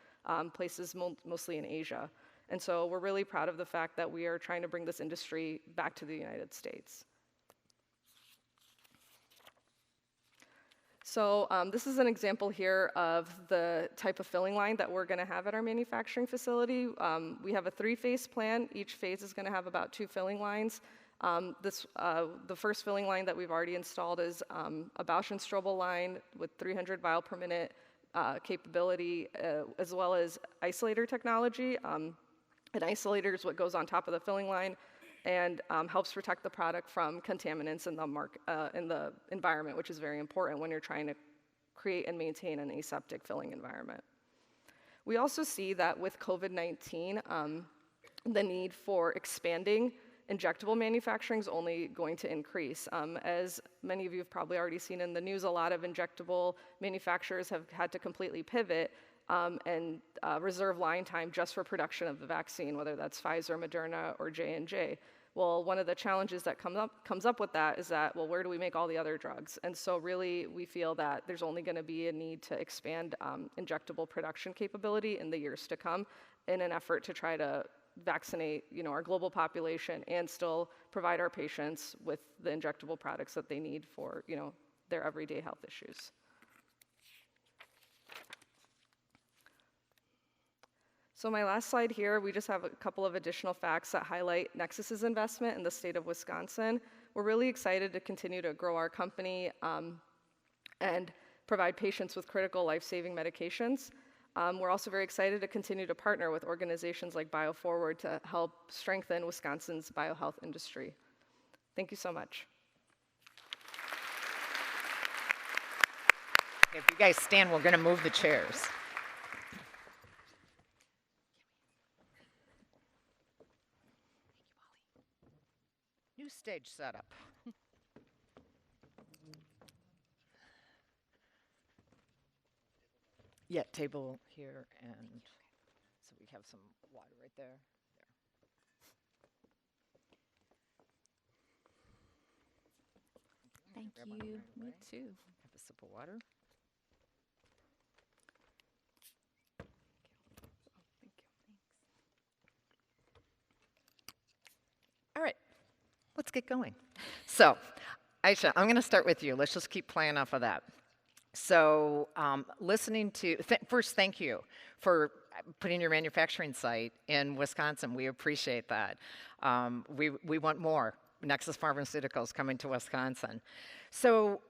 places, mostly in Asia. And so we're really proud of the fact that we are trying to bring this industry back to the United States. So this is an example here of the type of filling line that we're going to have at our manufacturing facility. We have a 3-phase plan. Each phase is going to have about 2 filling lines. The first filling line that we've already installed is a Bausch & Strobel line with 300 vial per minute capability, as well as isolator technology. An isolator is what goes on top of the filling line and helps protect the product from contaminants in the environment, which is very important when you're trying to create and maintain an aseptic filling environment. We also see that with COVID-19, the need for expanding injectable manufacturing is only going to increase. As many of you have probably already seen in the news, a lot of injectable manufacturers have had to completely pivot and reserve line time just for production of the vaccine, whether that's Pfizer, Moderna, or J&J. Well, one of the challenges that comes up with that is that, well, where do we make all the other drugs? And so really, we feel that there's only going to be a need to expand injectable production capability in the years to come in an effort to try to vaccinate, our global population and still provide our patients with the injectable products that they need for, their everyday health issues. So my last slide here, we just have a couple of additional facts that highlight Nexus's investment in the state of Wisconsin. We're really excited to continue to grow our company and provide patients with critical life-saving medications. We're also very excited to continue to partner with organizations like BioForward to help strengthen Wisconsin's biohealth industry. Thank you so much. If you guys stand, we're going to move the chairs. New stage setup. Yeah, table here, and so we have some water right there. Thank you. Me too. Have a sip of water. All right, let's get going. So, Ayesha, I'm going to start with you. Let's just keep playing off of that. So listening to, first, thank you for putting your manufacturing site in Wisconsin. We appreciate that. We want more Nexus Pharmaceuticals coming to Wisconsin. So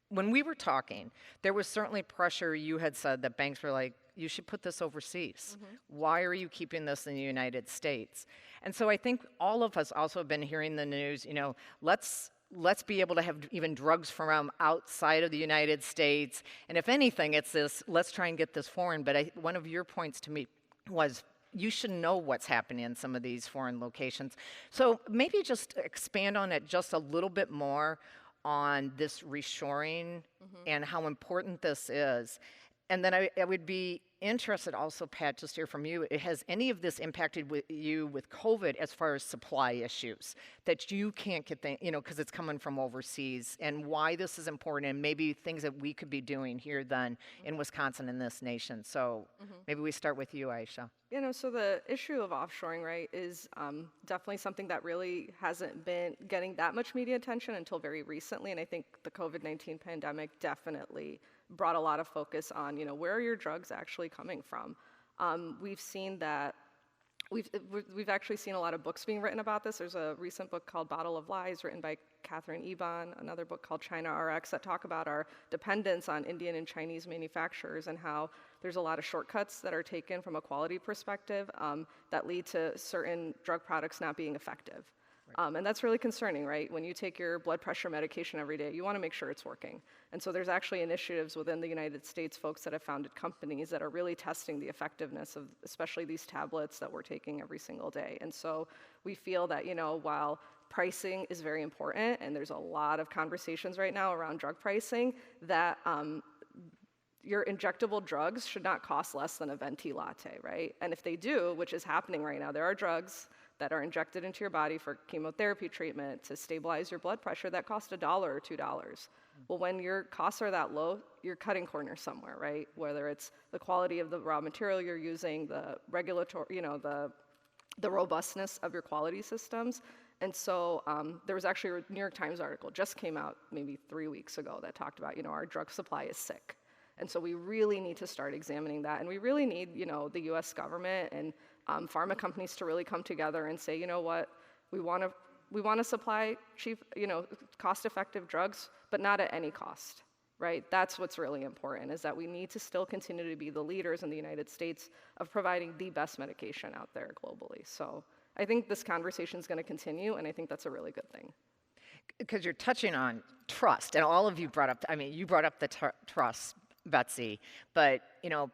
when we were talking, there was certainly pressure. You had said that banks were like, you should put this overseas. Why are you keeping this in the United States? And so I think all of us also have been hearing the news, let's be able to have even drugs from outside of the United States. And if anything, it's this, let's try and get this foreign. But one of your points to me was you should know what's happening in some of these foreign locations. So maybe just expand on it just a little bit more on this reshoring and how important this is. And then I would be interested also, Pat, just hear from you. Has any of this impacted you with COVID as far as supply issues that you can't get, because it's coming from overseas, and why this is important, and maybe things that we could be doing here then in Wisconsin in this nation? So maybe we start with you, Ayesha. So the issue of offshoring, right, is definitely something that really hasn't been getting that much media attention until very recently, and I think the COVID-19 pandemic definitely brought a lot of focus on, where are your drugs actually coming from? We've seen that, we've actually seen a lot of books being written about this. There's a recent book called Bottle of Lies written by Catherine Eban, another book called China RX that talk about our dependence on Indian and Chinese manufacturers and how there's a lot of shortcuts that are taken from a quality perspective that lead to certain drug products not being effective. And that's really concerning, right? When you take your blood pressure medication every day, you want to make sure it's working. And so there's actually initiatives within the United States, folks that have founded companies that are really testing the effectiveness of especially these tablets that we're taking every single day. And so we feel that, while pricing is very important, and there's a lot of conversations right now around drug pricing, that your injectable drugs should not cost less than a venti latte, right? And if they do, which is happening right now, there are drugs that are injected into your body for chemotherapy treatment to stabilize your blood pressure that cost $1 or $2. Well, when your costs are that low, you're cutting corners somewhere, right? Whether it's the quality of the raw material you're using, the regulatory, the robustness of your quality systems. And so there was actually a New York Times article just came out maybe 3 weeks ago that talked about, our drug supply is sick. And so we really need to start examining that. And we really need, the US government and pharma companies to really come together and say, what, we want to supply cheap, cost-effective drugs, but not at any cost, right? That's what's really important, is that we need to still continue to be the leaders in the United States of providing the best medication out there globally. So I think this conversation is going to continue, and I think that's a really good thing. Because you're touching on trust, and all of you brought up, you brought up the trust, Betsy, but,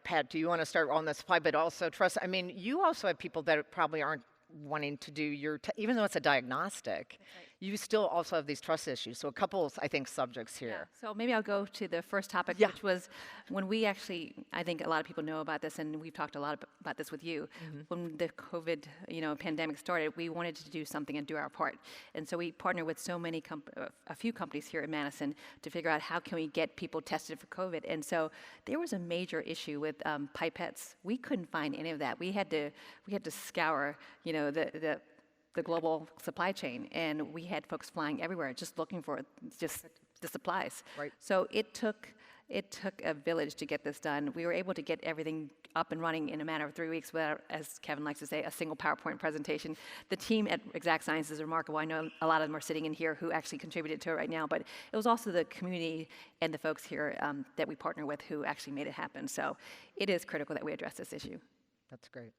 Pat, do you want to start on the supply, but also trust? You also have people that probably aren't wanting to do even though it's a diagnostic, you still also have these trust issues. So a couple, I think, subjects here. Yeah. So maybe I'll go to the first topic, which was when we actually, I think a lot of people know about this, and we've talked a lot about this with you. When the COVID, pandemic started, we wanted to do something and do our part. And so we partnered with a few companies here in Madison to figure out how can we get people tested for COVID. And so there was a major issue with pipettes. We couldn't find any of that. We had to scour, the global supply chain, and we had folks flying everywhere just looking for just the supplies. Right. So it took a village to get this done. We were able to get everything up and running in a matter of 3 weeks without, as Kevin likes to say, a single PowerPoint presentation. The team at Exact Sciences is remarkable. I know a lot of them are sitting in here who actually contributed to it right now, but it was also the community and the folks here that we partner with who actually made it happen. So it is critical that we address this issue. That's great.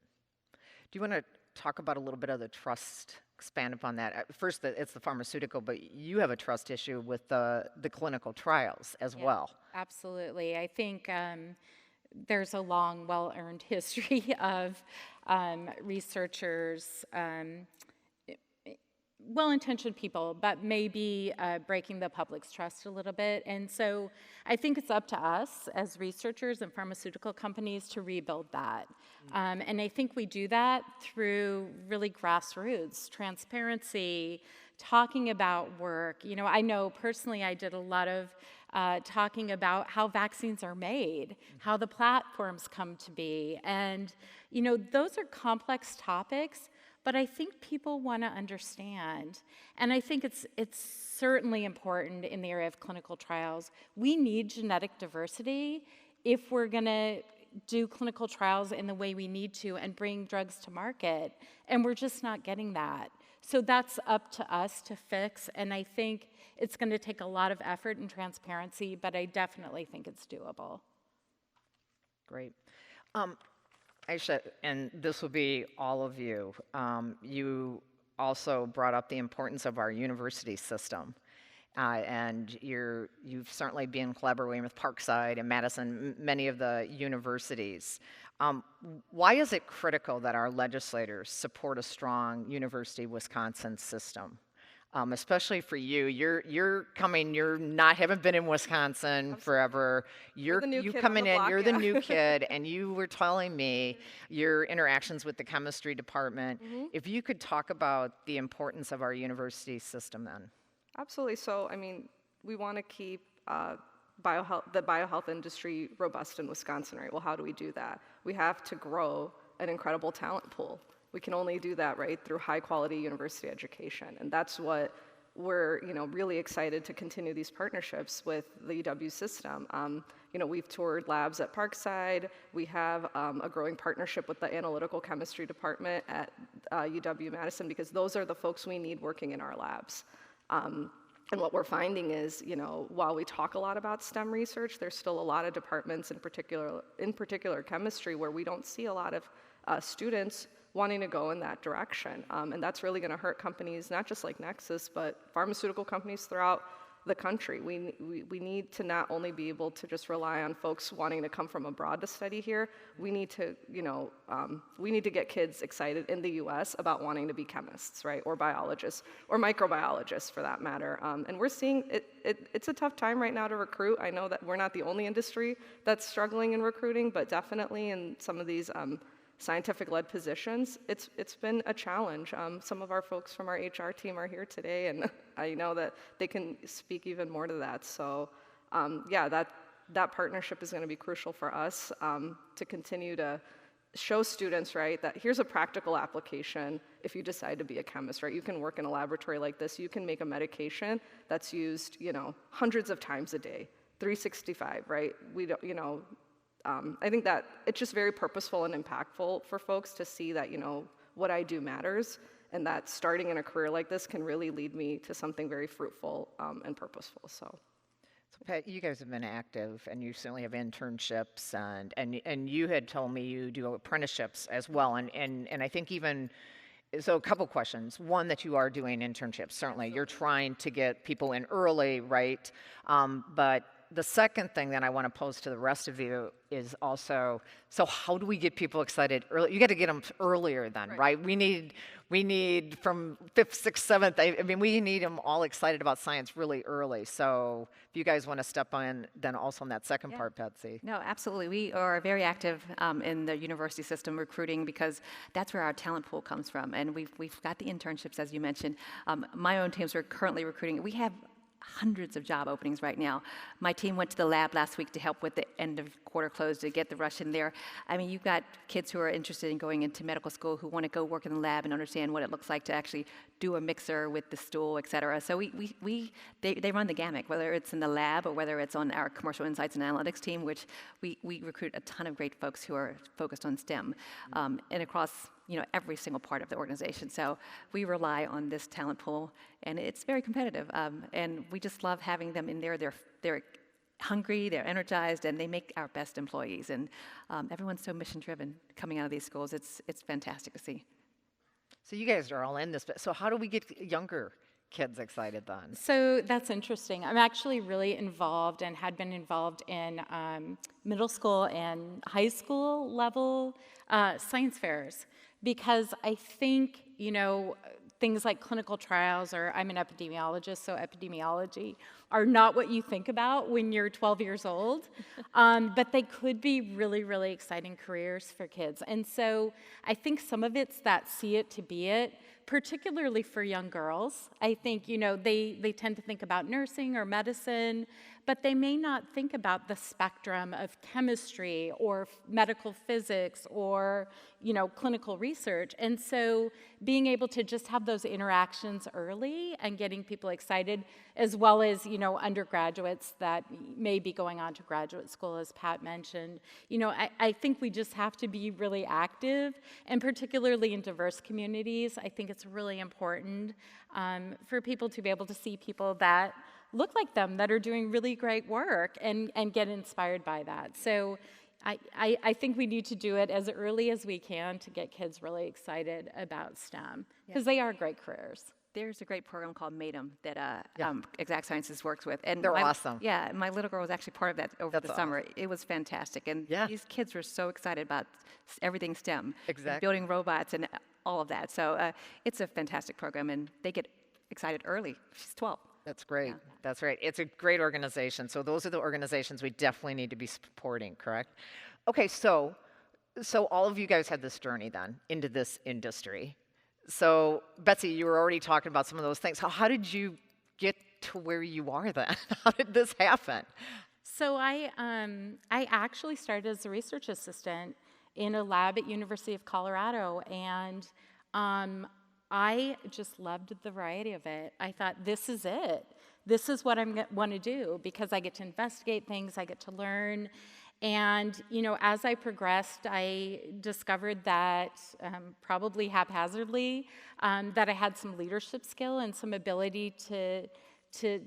Do you want to talk about a little bit of the trust, expand upon that? First, it's the pharmaceutical, but you have a trust issue with the clinical trials as well. Absolutely. I think there's a long, well-earned history of researchers, well-intentioned people, but maybe breaking the public's trust a little bit. And so I think it's up to us as researchers and pharmaceutical companies to rebuild that. And I think we do that through really grassroots, transparency, talking about work. I know personally I did a lot of talking about how vaccines are made, how the platforms come to be. And, those are complex topics, but I think people want to understand. And I think it's certainly important in the area of clinical trials. We need genetic diversity if we're going to do clinical trials in the way we need to and bring drugs to market. And we're just not getting that. So that's up to us to fix, and I think it's going to take a lot of effort and transparency, but I definitely think it's doable. Great. Ayesha, and this will be all of you. You also brought up the importance of our university system. And you've certainly been collaborating with Parkside and Madison, many of the universities. Why is it critical that our legislators support a strong University of Wisconsin system? Especially for you, haven't been in Wisconsin forever. You're coming in, you're the new kid, and you were telling me your interactions with the chemistry department. If you could talk about the importance of our university system then. Absolutely. So, I mean, we want to keep the biohealth industry robust in Wisconsin, right? Well, how do we do that? We have to grow an incredible talent pool. We can only do that, right, through high-quality university education, and that's what we're, really excited to continue these partnerships with the UW system. We've toured labs at Parkside. We have a growing partnership with the analytical chemistry department at UW-Madison because those are the folks we need working in our labs. And what we're finding is, while we talk a lot about STEM research, there's still a lot of departments, in particular chemistry, where we don't see a lot of students wanting to go in that direction. And that's really going to hurt companies, not just like Nexus, but pharmaceutical companies throughout the country. We need to not only be able to just rely on folks wanting to come from abroad to study here. We need to, we need to get kids excited in the U.S. about wanting to be chemists, right, or biologists, or microbiologists for that matter. And we're seeing it's a tough time right now to recruit. I know that we're not the only industry that's struggling in recruiting, but definitely in some of these scientific-led positions, it's been a challenge. Some of our folks from our HR team are here today, and I know that they can speak even more to that. So, that partnership is going to be crucial for us to continue to show students, right, that here's a practical application if you decide to be a chemist, right? You can work in a laboratory like this. You can make a medication that's used, hundreds of times a day, 365, right? We don't, I think that it's just very purposeful and impactful for folks to see that, what I do matters, and that starting in a career like this can really lead me to something very fruitful and purposeful. So Pat, you guys have been active, and you certainly have internships, and you had told me you do apprenticeships as well, and I think even, so a couple questions. One, that you are doing internships, certainly. You're trying to get people in early, right? But the second thing that I want to pose to the rest of you is also, so how do we get people excited early? You got to get them earlier then, right? We need from 5th, 6th, 7th, I mean, we need them all excited about science really early. So if you guys want to step on, then also on that second part, Betsy. No, absolutely. We are very active in the university system recruiting because that's where our talent pool comes from. And we've got the internships, as you mentioned. My own teams are currently recruiting. We have hundreds of job openings right now. My team went to the lab last week to help with the end of quarter close to get the rush in there. I mean, you've got kids who are interested in going into medical school who want to go work in the lab and understand what it looks like to actually do a mixer with the stool, et cetera. So they run the gamut, whether it's in the lab or whether it's on our commercial insights and analytics team, which we recruit a ton of great folks who are focused on STEM and across every single part of the organization. So we rely on this talent pool, and it's very competitive. And we just love having them in there. They're hungry, they're energized, and they make our best employees. And everyone's so mission-driven coming out of these schools. It's fantastic to see. So you guys are all in this, but so how do we get younger kids excited then? So that's interesting. I'm actually really involved and had been involved in middle school and high school level science fairs because I think, things like clinical trials, or I'm an epidemiologist, so epidemiology, are not what you think about when you're 12 years old, but they could be really, really exciting careers for kids. And so I think some of it's that see it to be it, particularly for young girls. I think, they tend to think about nursing or medicine, but they may not think about the spectrum of chemistry or medical physics or, clinical research. And so being able to just have those interactions early and getting people excited, as well as, undergraduates that may be going on to graduate school, as Pat mentioned. I think we just have to be really active, and particularly in diverse communities, I think it's really important for people to be able to see people that look like them, that are doing really great work, and get inspired by that. So I think we need to do it as early as we can to get kids really excited about STEM, because they are great careers. There's a great program called MADAM that Exact Sciences works with. And they're awesome. Yeah, my little girl was actually part of that over the summer. It was fantastic. And these kids were so excited about everything STEM. Exactly. Building robots and all of that. So it's a fantastic program, and they get excited early. She's 12. That's great. Yeah. That's right. It's a great organization. So those are the organizations we definitely need to be supporting, correct? Okay, so all of you guys had this journey then into this industry. So Betsy, you were already talking about some of those things. How did you get to where you are then? How did this happen? So I actually started as a research assistant in a lab at University of Colorado, and I just loved the variety of it. I thought, this is it. This is what I want to do, because I get to investigate things, I get to learn. And, as I progressed, I discovered that, probably haphazardly, that I had some leadership skill and some ability to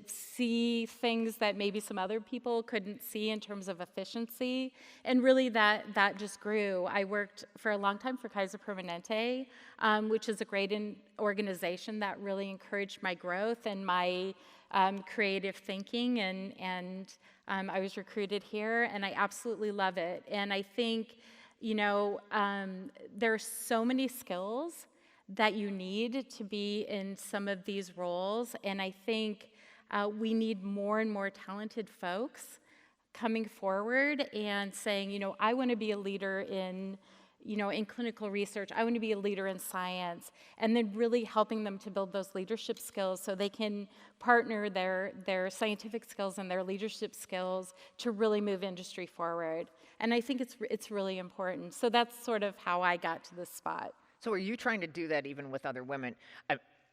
see things that maybe some other people couldn't see in terms of efficiency. And really that just grew. I worked for a long time for Kaiser Permanente, which is a great organization that really encouraged my growth and my creative thinking. And I was recruited here, and I absolutely love it. And I think, there's so many skills that you need to be in some of these roles. And I think we need more and more talented folks coming forward and saying, I want to be a leader in clinical research. I want to be a leader in science, and then really helping them to build those leadership skills so they can partner their scientific skills and their leadership skills to really move industry forward. And I think it's really important. So that's sort of how I got to this spot. So are you trying to do that even with other women?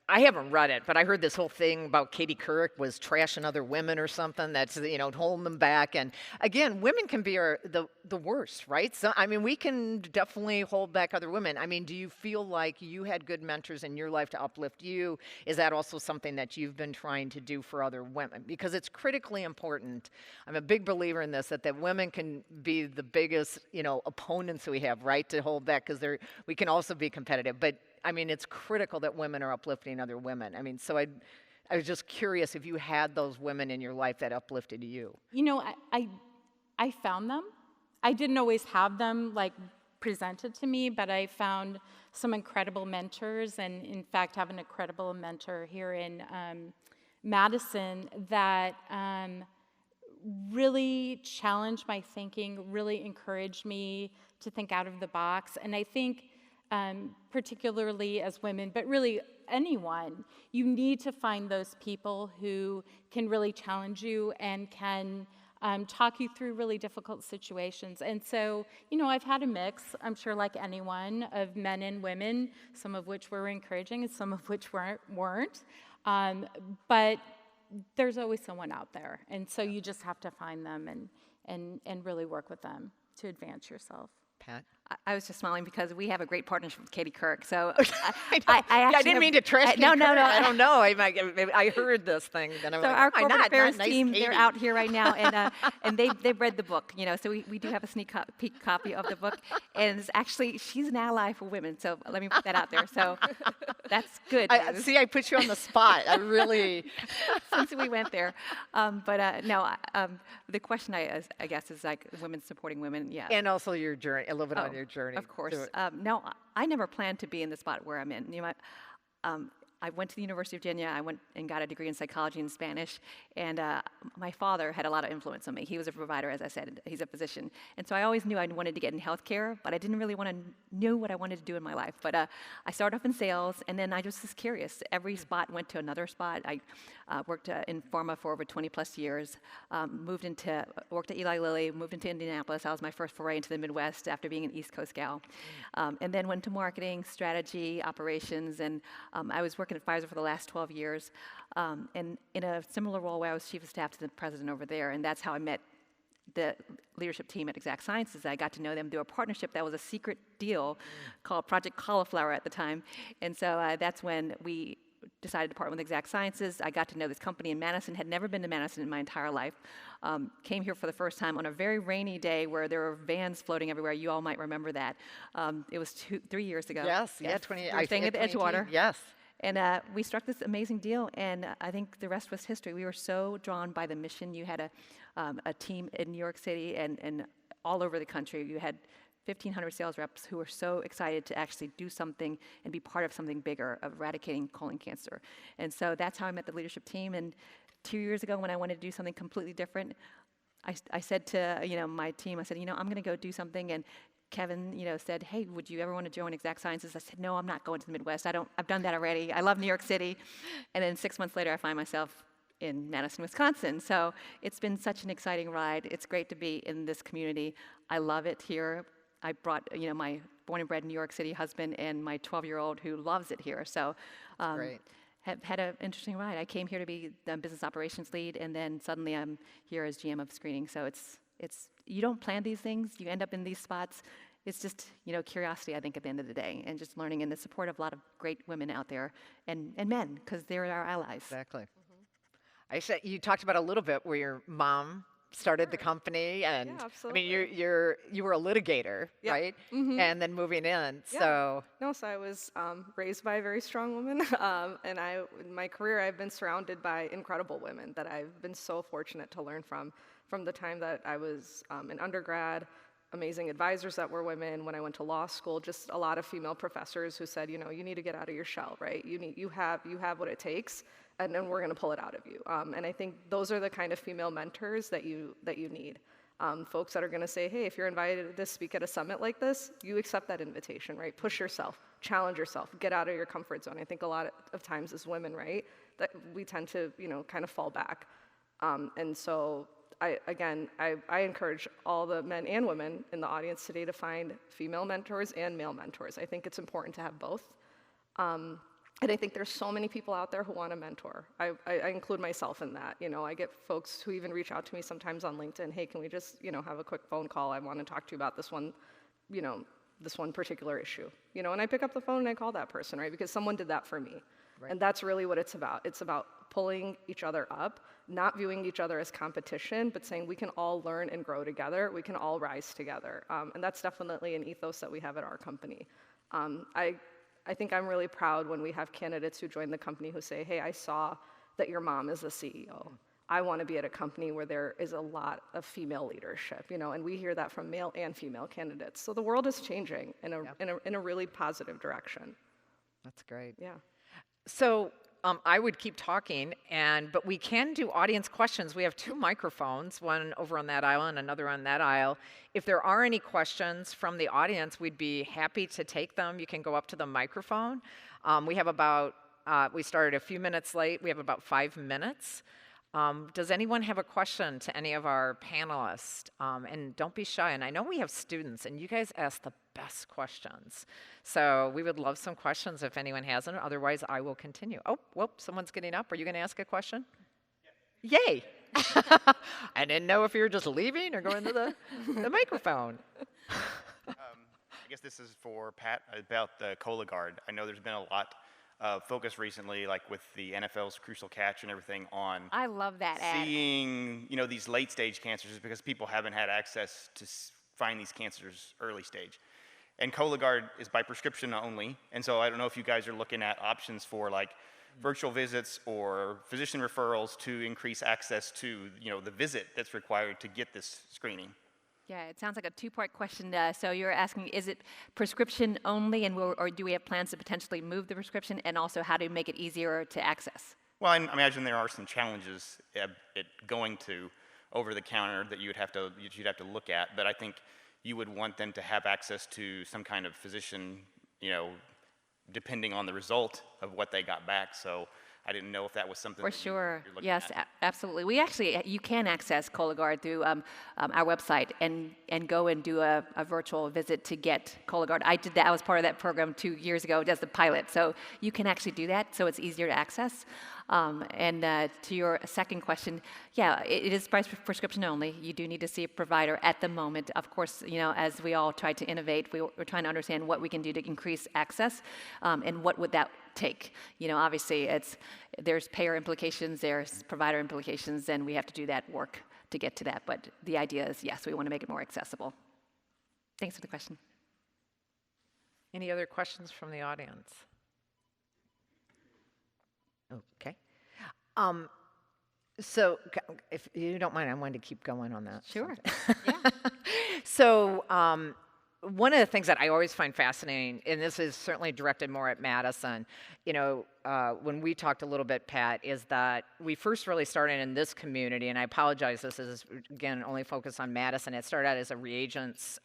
I haven't read it, but I heard this whole thing about Katie Couric was trashing other women or something that's, holding them back. And again, women can be the worst, right? So, we can definitely hold back other women. Do you feel like you had good mentors in your life to uplift you? Is that also something that you've been trying to do for other women? Because it's critically important. I'm a big believer in this, that women can be the biggest, opponents we have, right, to hold back, because we can also be competitive. But it's critical that women are uplifting other women. So I was just curious if you had those women in your life that uplifted you. I found them. I didn't always have them presented to me, but I found some incredible mentors, and in fact have an incredible mentor here in Madison that really challenged my thinking, really encouraged me to think out of the box. And I think particularly as women, but really anyone, you need to find those people who can really challenge you and can talk you through really difficult situations. And so, I've had a mix, I'm sure like anyone, of men and women, some of which were encouraging and some of which weren't. But there's always someone out there. And so you just have to find them and really work with them to advance yourself. Pat? I was just smiling because we have a great partnership with Katie Couric. So I didn't mean to trash Katie Couric. No. I don't know. I heard this thing. And I'm our corporate affairs nice team, Katie. they're out here right now, and they've read the book. So we do have a sneak peek copy of the book, and it's actually, she's an ally for women. So let me put that out there. So that's good. See, I put you on the spot. I really. Since we went there, the question I guess is women supporting women. Yeah. And also your journey, a little bit on your journey. Of course. No, I never planned to be in the spot where I'm in. I went to the University of Virginia. I went and got a degree in psychology and Spanish. And my father had a lot of influence on me. He was a provider, as I said. He's a physician. And so I always knew I wanted to get in healthcare, but I didn't really know what I wanted to do in my life. But I started off in sales, and then I just was curious. Every spot went to another spot. I worked in pharma for over 20 plus years, worked at Eli Lilly, moved into Indianapolis. That was my first foray into the Midwest after being an East Coast gal. And then went to marketing, strategy, operations, and I was working at Pfizer for the last 12 years, and in a similar role where I was chief of staff to the president over there, and that's how I met the leadership team at Exact Sciences. I got to know them through a partnership that was a secret deal called Project Cauliflower at the time, and so that's when we decided to partner with Exact Sciences. I got to know this company in Madison, had never been to Madison in my entire life. Came here for the first time on a very rainy day where there were vans floating everywhere. You all might remember that. It was 3 years ago. Yes, yeah, 20. We were staying at the Edgewater. Yes. And we struck this amazing deal, and I think the rest was history. We were so drawn by the mission. You had a team in New York City and all over the country. You had 1,500 sales reps who were so excited to actually do something and be part of something bigger, of eradicating colon cancer. And so that's how I met the leadership team. And 2 years ago, when I wanted to do something completely different, I said to my team, I said, I'm going to go do something. And Kevin, said, hey, would you ever want to join Exact Sciences? I said, no, I'm not going to the Midwest. I've done that already. I love New York City. And then 6 months later, I find myself in Madison, Wisconsin. So it's been such an exciting ride. It's great to be in this community. I love it here. I brought, my born and bred New York City husband and my 12-year-old who loves it here. So Great. have had an interesting ride. I came here to be the business operations lead, and then suddenly I'm here as GM of screening. So it's you don't plan these things. You end up in these spots. It's just, curiosity, I think, at the end of the day, and just learning, and the support of a lot of great women out there, and men, because they're our allies. Exactly. Ayesha, you talked about a little bit where your mom started the company, and Yeah, I absolutely. mean, you were a litigator, Yeah. right? Mhm. And then moving in, Yeah. so No, so I was raised by a very strong woman, and in my career, I've been surrounded by incredible women that I've been so fortunate to learn from the time that I was an undergrad, amazing advisors that were women. When I went to law school, just a lot of female professors who said, you need to get out of your shell, right? You have what it takes, and then we're going to pull it out of you. And I think those are the kind of female mentors that you need. Folks that are going to say, hey, if you're invited to speak at a summit like this, you accept that invitation, right? Push yourself, challenge yourself, get out of your comfort zone. I think a lot of times as women, right, that we tend to, kind of fall back. And so I encourage all the men and women in the audience today to find female mentors and male mentors. I think it's important to have both. And I think there's so many people out there who want to mentor. I include myself in that. I get folks who even reach out to me sometimes on LinkedIn. Hey, can we just, have a quick phone call? I want to talk to you about this one, this one particular issue. And I pick up the phone and I call that person, right? Because someone did that for me. Right. And that's really what it's about. It's about pulling each other up, not viewing each other as competition, but saying we can all learn and grow together. We can all rise together. And that's definitely an ethos that we have at our company. I think I'm really proud when we have candidates who join the company who say, hey, I saw that your mom is the CEO. I want to be at a company where there is a lot of female leadership, and we hear that from male and female candidates. So the world is changing in a really positive direction. that's great. Yeah. So I would keep talking, but we can do audience questions. We have 2 microphones, one over on that aisle and another on that aisle. If there are any questions from the audience, we'd be happy to take them. You can go up to the microphone. We started a few minutes late. We have about 5 minutes. Does anyone have a question to any of our panelists? And don't be shy. And I know we have students, and you guys ask the best questions. So we would love some questions if anyone has them. Otherwise, I will continue. Oh, well, someone's getting up. Are you going to ask a question? Yeah. Yay! I didn't know if you were just leaving or going to the microphone. I guess this is for Pat about the Cologuard. I know there's been a lot focus recently, like with the NFL's Crucial Catch and everything on I love that ad. seeing, these late stage cancers because people haven't had access to find these cancers early stage. And Cologuard is by prescription only, and so I don't know if you guys are looking at options for like virtual visits or physician referrals to increase access to, the visit that's required to get this screening. Yeah, it sounds like a two-part question. So you're asking, is it prescription only, and or do we have plans to potentially move the prescription, and also how to make it easier to access? Well, I imagine there are some challenges at going to over-the-counter that you'd have to look at, but I think you would want them to have access to some kind of physician, depending on the result of what they got back. So I didn't know if that was something For that sure. you're looking Yes, at. absolutely. We actually, you can access Cologuard through our website and go and do a virtual visit to get Cologuard. I did that. I was part of that program 2 years ago as the pilot. So you can actually do that, so it's easier to access. And to your second question, yeah, it is prescription only. You do need to see a provider at the moment. Of course, as we all try to innovate, we're trying to understand what we can do to increase access, and what would that take. Obviously, there's payer implications, there's provider implications, and we have to do that work to get to that. But the idea is, yes, we want to make it more accessible. Thanks for the question. Any other questions from the audience? Okay. So if you don't mind, I wanted to keep going on that. Sure. Yeah. So one of the things that I always find fascinating, and this is certainly directed more at Madison, when we talked a little bit, Pat, is that we first really started in this community, and I apologize, this is, again, only focused on Madison. It started out as a reagents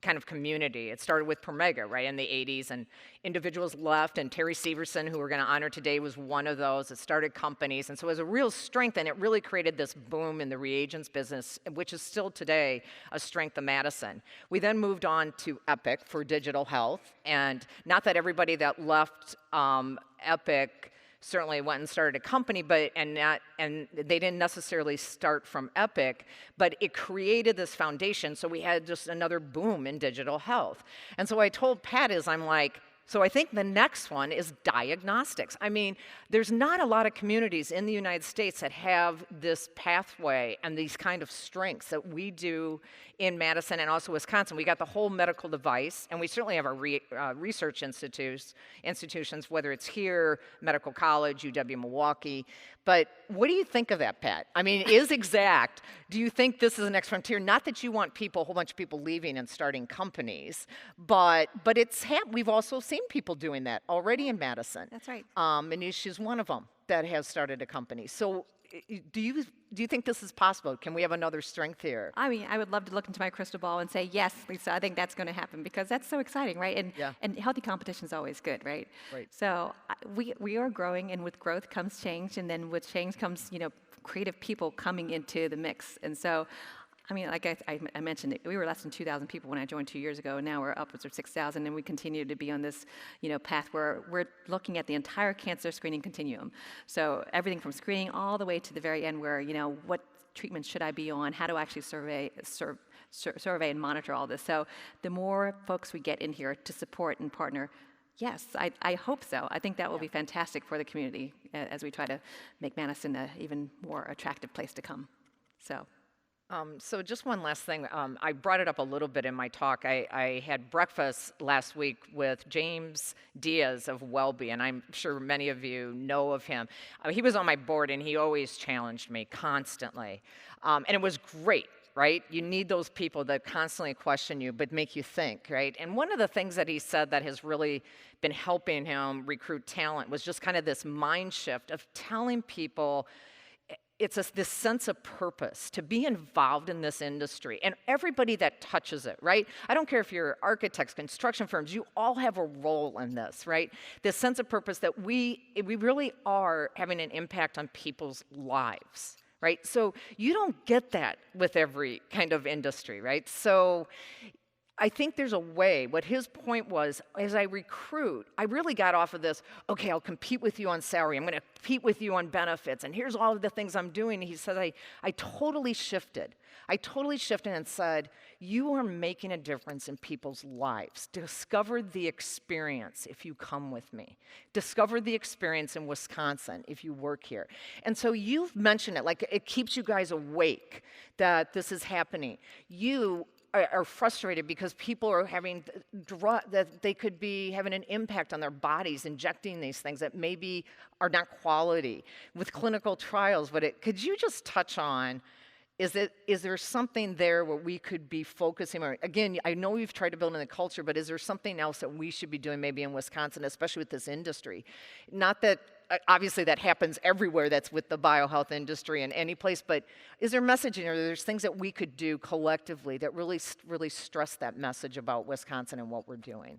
kind of community. It started with Promega, right, in the 80s, and individuals left, and Terry Severson, who we're going to honor today, was one of those. It started companies, and so it was a real strength, and it really created this boom in the reagents business, which is still today a strength of Madison. We then moved on to Epic for digital health, and not that everybody that left Epic certainly went and started a company, and they didn't necessarily start from Epic, but it created this foundation. So we had just another boom in digital health. And so I told Pat, I'm like, so I think the next one is diagnostics. I mean, there's not a lot of communities in the United States that have this pathway and these kind of strengths that we do in Madison and also Wisconsin. We got the whole medical device, and we certainly have our research institutions, whether it's here, Medical College, UW-Milwaukee. But what do you think of that, Pat? I mean, is Exact, do you think this is the next frontier? Not that you want a whole bunch of people leaving and starting companies, but we've also seen people doing that already in Madison. That's right. Manish is one of them that has started a company. So do you think this is possible? Can we have another strength here? I mean, I would love to look into my crystal ball and say, yes, Lisa, I think that's going to happen, because that's so exciting, right? And healthy competition is always good, right? Right. So we are growing, and with growth comes change, and then with change comes, creative people coming into the mix. And so, I mean, like I mentioned, we were less than 2,000 people when I joined 2 years ago, and now we're upwards of 6,000, and we continue to be on this, path where we're looking at the entire cancer screening continuum. So everything from screening all the way to the very end, where, what treatment should I be on? How do I actually survey and monitor all this? So the more folks we get in here to support and partner, yes, I hope so. I think that will be fantastic for the community as we try to make Madison an even more attractive place to come. So just one last thing. I brought it up a little bit in my talk. I had breakfast last week with James Diaz of Welby, and I'm sure many of you know of him. He was on my board, and he always challenged me constantly. And it was great, right? You need those people that constantly question you but make you think, right? And one of the things that he said that has really been helping him recruit talent was just kind of this mind shift of telling people it's this sense of purpose to be involved in this industry, and everybody that touches it, right? I don't care if you're architects, construction firms, you all have a role in this, right? This sense of purpose that we really are having an impact on people's lives, right? So you don't get that with every kind of industry, right? So I think there's a way. What his point was, as I recruit, I really got off of this, okay, I'll compete with you on salary. I'm going to compete with you on benefits. And here's all of the things I'm doing. He said, I totally shifted. I totally shifted and said, you are making a difference in people's lives. Discover the experience if you come with me. Discover the experience in Wisconsin if you work here. And so you've mentioned it, like it keeps you guys awake that this is happening. You are frustrated because people are having that they could be having an impact on their bodies, injecting these things that maybe are not quality with clinical trials. But could you just touch on Is there something there where we could be focusing on? Again, I know we've tried to build in the culture, but is there something else that we should be doing maybe in Wisconsin, especially with this industry? Not that, obviously that happens everywhere that's with the biohealth industry in any place, but is there messaging or there's things that we could do collectively that really stress that message about Wisconsin and what we're doing?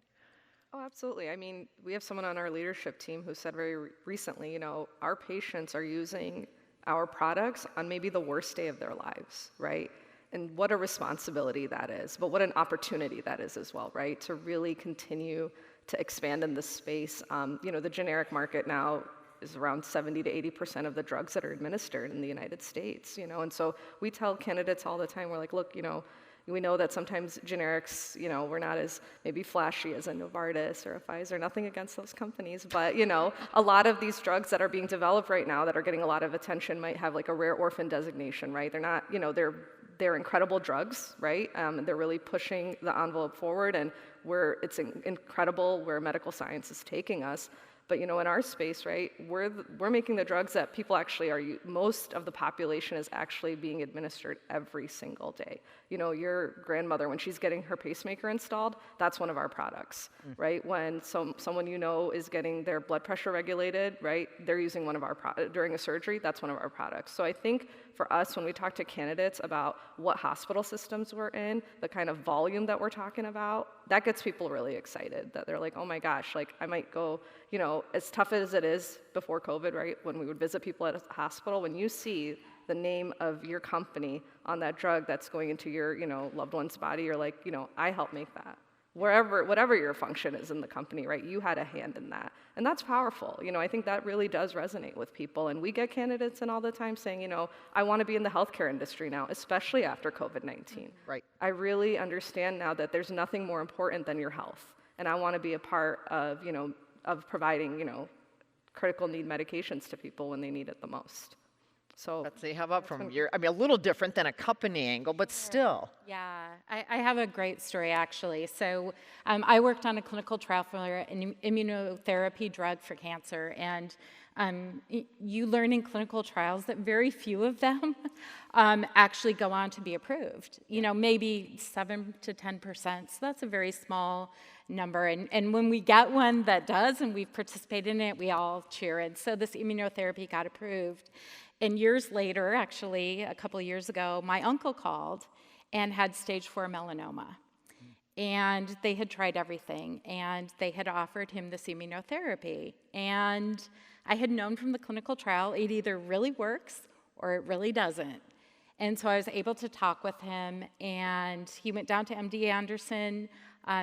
Oh, absolutely. I mean, we have someone on our leadership team who said very recently, you know, our patients are using our products on maybe the worst day of their lives, right? And what a responsibility that is, but what an opportunity that is as well, right? To really continue to expand in this space. You know, the generic market now is around 70 to 80% of the drugs that are administered in the United States, you know? And so we tell candidates all the time, we're like, look, you know, we know that sometimes generics, you know, we're not as maybe flashy as a Novartis or a Pfizer, nothing against those companies, but, you know, a lot of these drugs that are being developed right now that are getting a lot of attention might have like a rare orphan designation, right? They're not, you know, they're incredible drugs, right? They're really pushing the envelope forward, and it's incredible where medical science is taking us. But you know, in our space, right, we're making the drugs that people actually are, most of the population is actually being administered every single day. You know, your grandmother, when she's getting her pacemaker installed, that's one of our products, right? When someone you know is getting their blood pressure regulated, right, they're using one of our products. During a surgery, that's one of our products. So I think for us, when we talk to candidates about what hospital systems we're in, the kind of volume that we're talking about, that gets people really excited, that they're like, oh my gosh, like I might go, you know, as tough as it is before COVID, right, when we would visit people at a hospital, when you see the name of your company on that drug that's going into your, you know, loved one's body, you're like, you know, I helped make that. Whatever your function is in the company, right, you had a hand in that. And that's powerful. You know, I think that really does resonate with people. And we get candidates in all the time saying, you know, I want to be in the healthcare industry now, especially after COVID-19. Right. I really understand now that there's nothing more important than your health. And I want to be a part of, you know, of providing, you know, critical need medications to people when they need it the most. So Betsy, how about from your, I mean, a little different than a company angle, but still. Yeah, I have a great story actually. So I worked on a clinical trial for an immunotherapy drug for cancer, and you learn in clinical trials that very few of them actually go on to be approved. You know, maybe 7 to 10%, so that's a very small number. And when we get one that does, and we've participated in it, we all cheer. And so this immunotherapy got approved. And years later, actually, a couple of years ago, my uncle called and had stage 4 melanoma. And they had tried everything, and they had offered him this immunotherapy. And I had known from the clinical trial it either really works or it really doesn't. And so I was able to talk with him, and he went down to MD Anderson.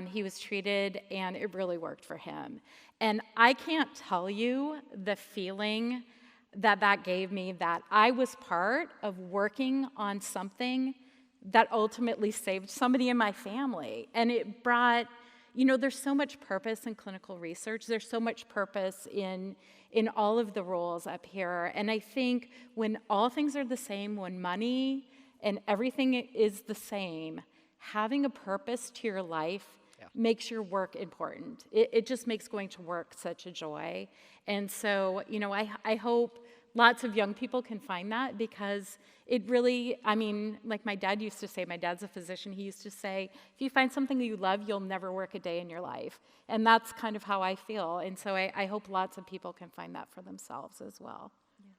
He was treated, and it really worked for him. And I can't tell you the feeling that gave me, that I was part of working on something that ultimately saved somebody in my family. And it brought, you know, there's so much purpose in clinical research. There's so much purpose in all of the roles up here. And I think when all things are the same, when money and everything is the same, having a purpose to your life makes your work important. It just makes going to work such a joy. And so, you know, I hope lots of young people can find that, because it really, I mean, like my dad used to say, my dad's a physician, he used to say, if you find something that you love, you'll never work a day in your life. And that's kind of how I feel. And so I hope lots of people can find that for themselves as well. Yeah.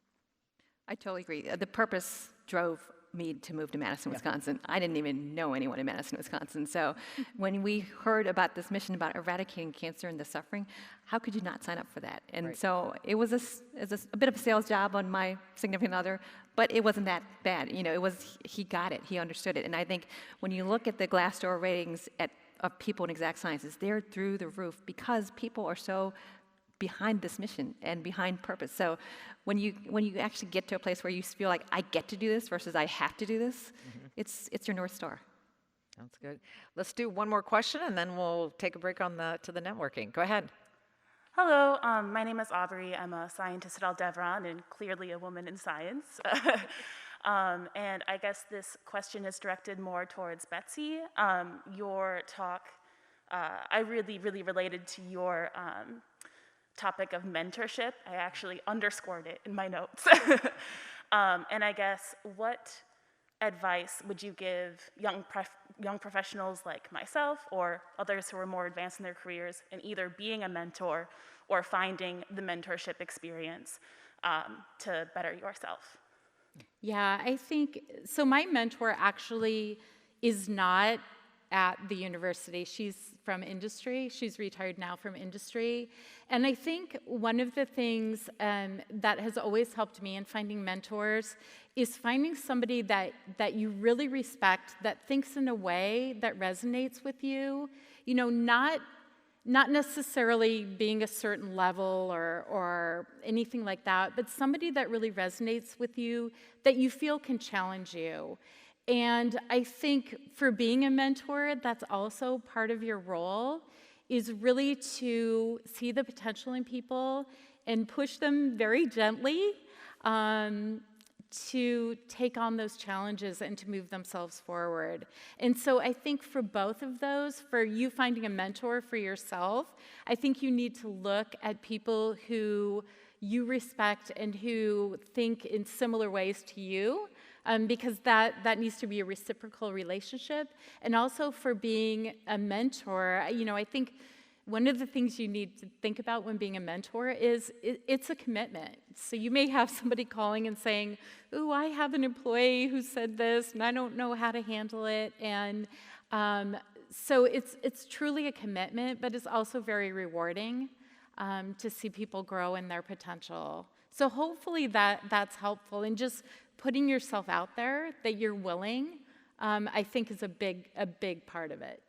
I totally agree. The purpose drove me to move to Madison, Wisconsin. I didn't even know anyone in Madison, Wisconsin. So when we heard about this mission about eradicating cancer and the suffering, how could you not sign up for that? And so it was a bit of a sales job on my significant other, but it wasn't that bad. You know, he got it, he understood it. And I think when you look at the Glassdoor ratings of people in exact sciences, they're through the roof because people are so behind this mission and behind purpose. So when you actually get to a place where you feel like I get to do this versus I have to do this, it's your North Star. Sounds good. Let's do one more question, and then we'll take a break on to the networking. Go ahead. Hello, my name is Aubrey. I'm a scientist at Aldevron and clearly a woman in science. And I guess this question is directed more towards Betsy. Your talk, I really related to your topic of mentorship. I actually underscored it in my notes. And I guess what advice would you give young professionals like myself or others who are more advanced in their careers in either being a mentor or finding the mentorship experience to better yourself? Yeah, I think, so my mentor actually is not at the university. She's from industry. She's retired now from industry. And I think one of the things that has always helped me in finding mentors is finding somebody that you really respect, that thinks in a way that resonates with you, you know, not necessarily being a certain level or anything like that, but somebody that really resonates with you, that you feel can challenge you. And I think for being a mentor, that's also part of your role, is really to see the potential in people and push them very gently to take on those challenges and to move themselves forward. And so I think for both of those, for you finding a mentor for yourself, I think you need to look at people who you respect and who think in similar ways to you, because that needs to be a reciprocal relationship. And also for being a mentor, you know, I think one of the things you need to think about when being a mentor is it's a commitment. So you may have somebody calling and saying, ooh, I have an employee who said this and I don't know how to handle it. And so it's truly a commitment, but it's also very rewarding to see people grow in their potential. So hopefully that's helpful. And just putting yourself out there that you're willing, I think is a big part of it.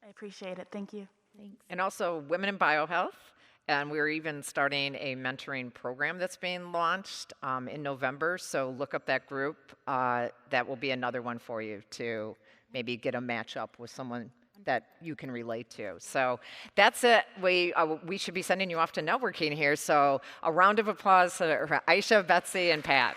I appreciate it. Thank you. Thanks. And also Women in Biohealth. And we're even starting a mentoring program that's being launched in November. So look up that group. That will be another one for you to maybe get a match up with someone that you can relate to. So that's it. We should be sending you off to networking here. So a round of applause for Ayesha, Betsy, and Pat.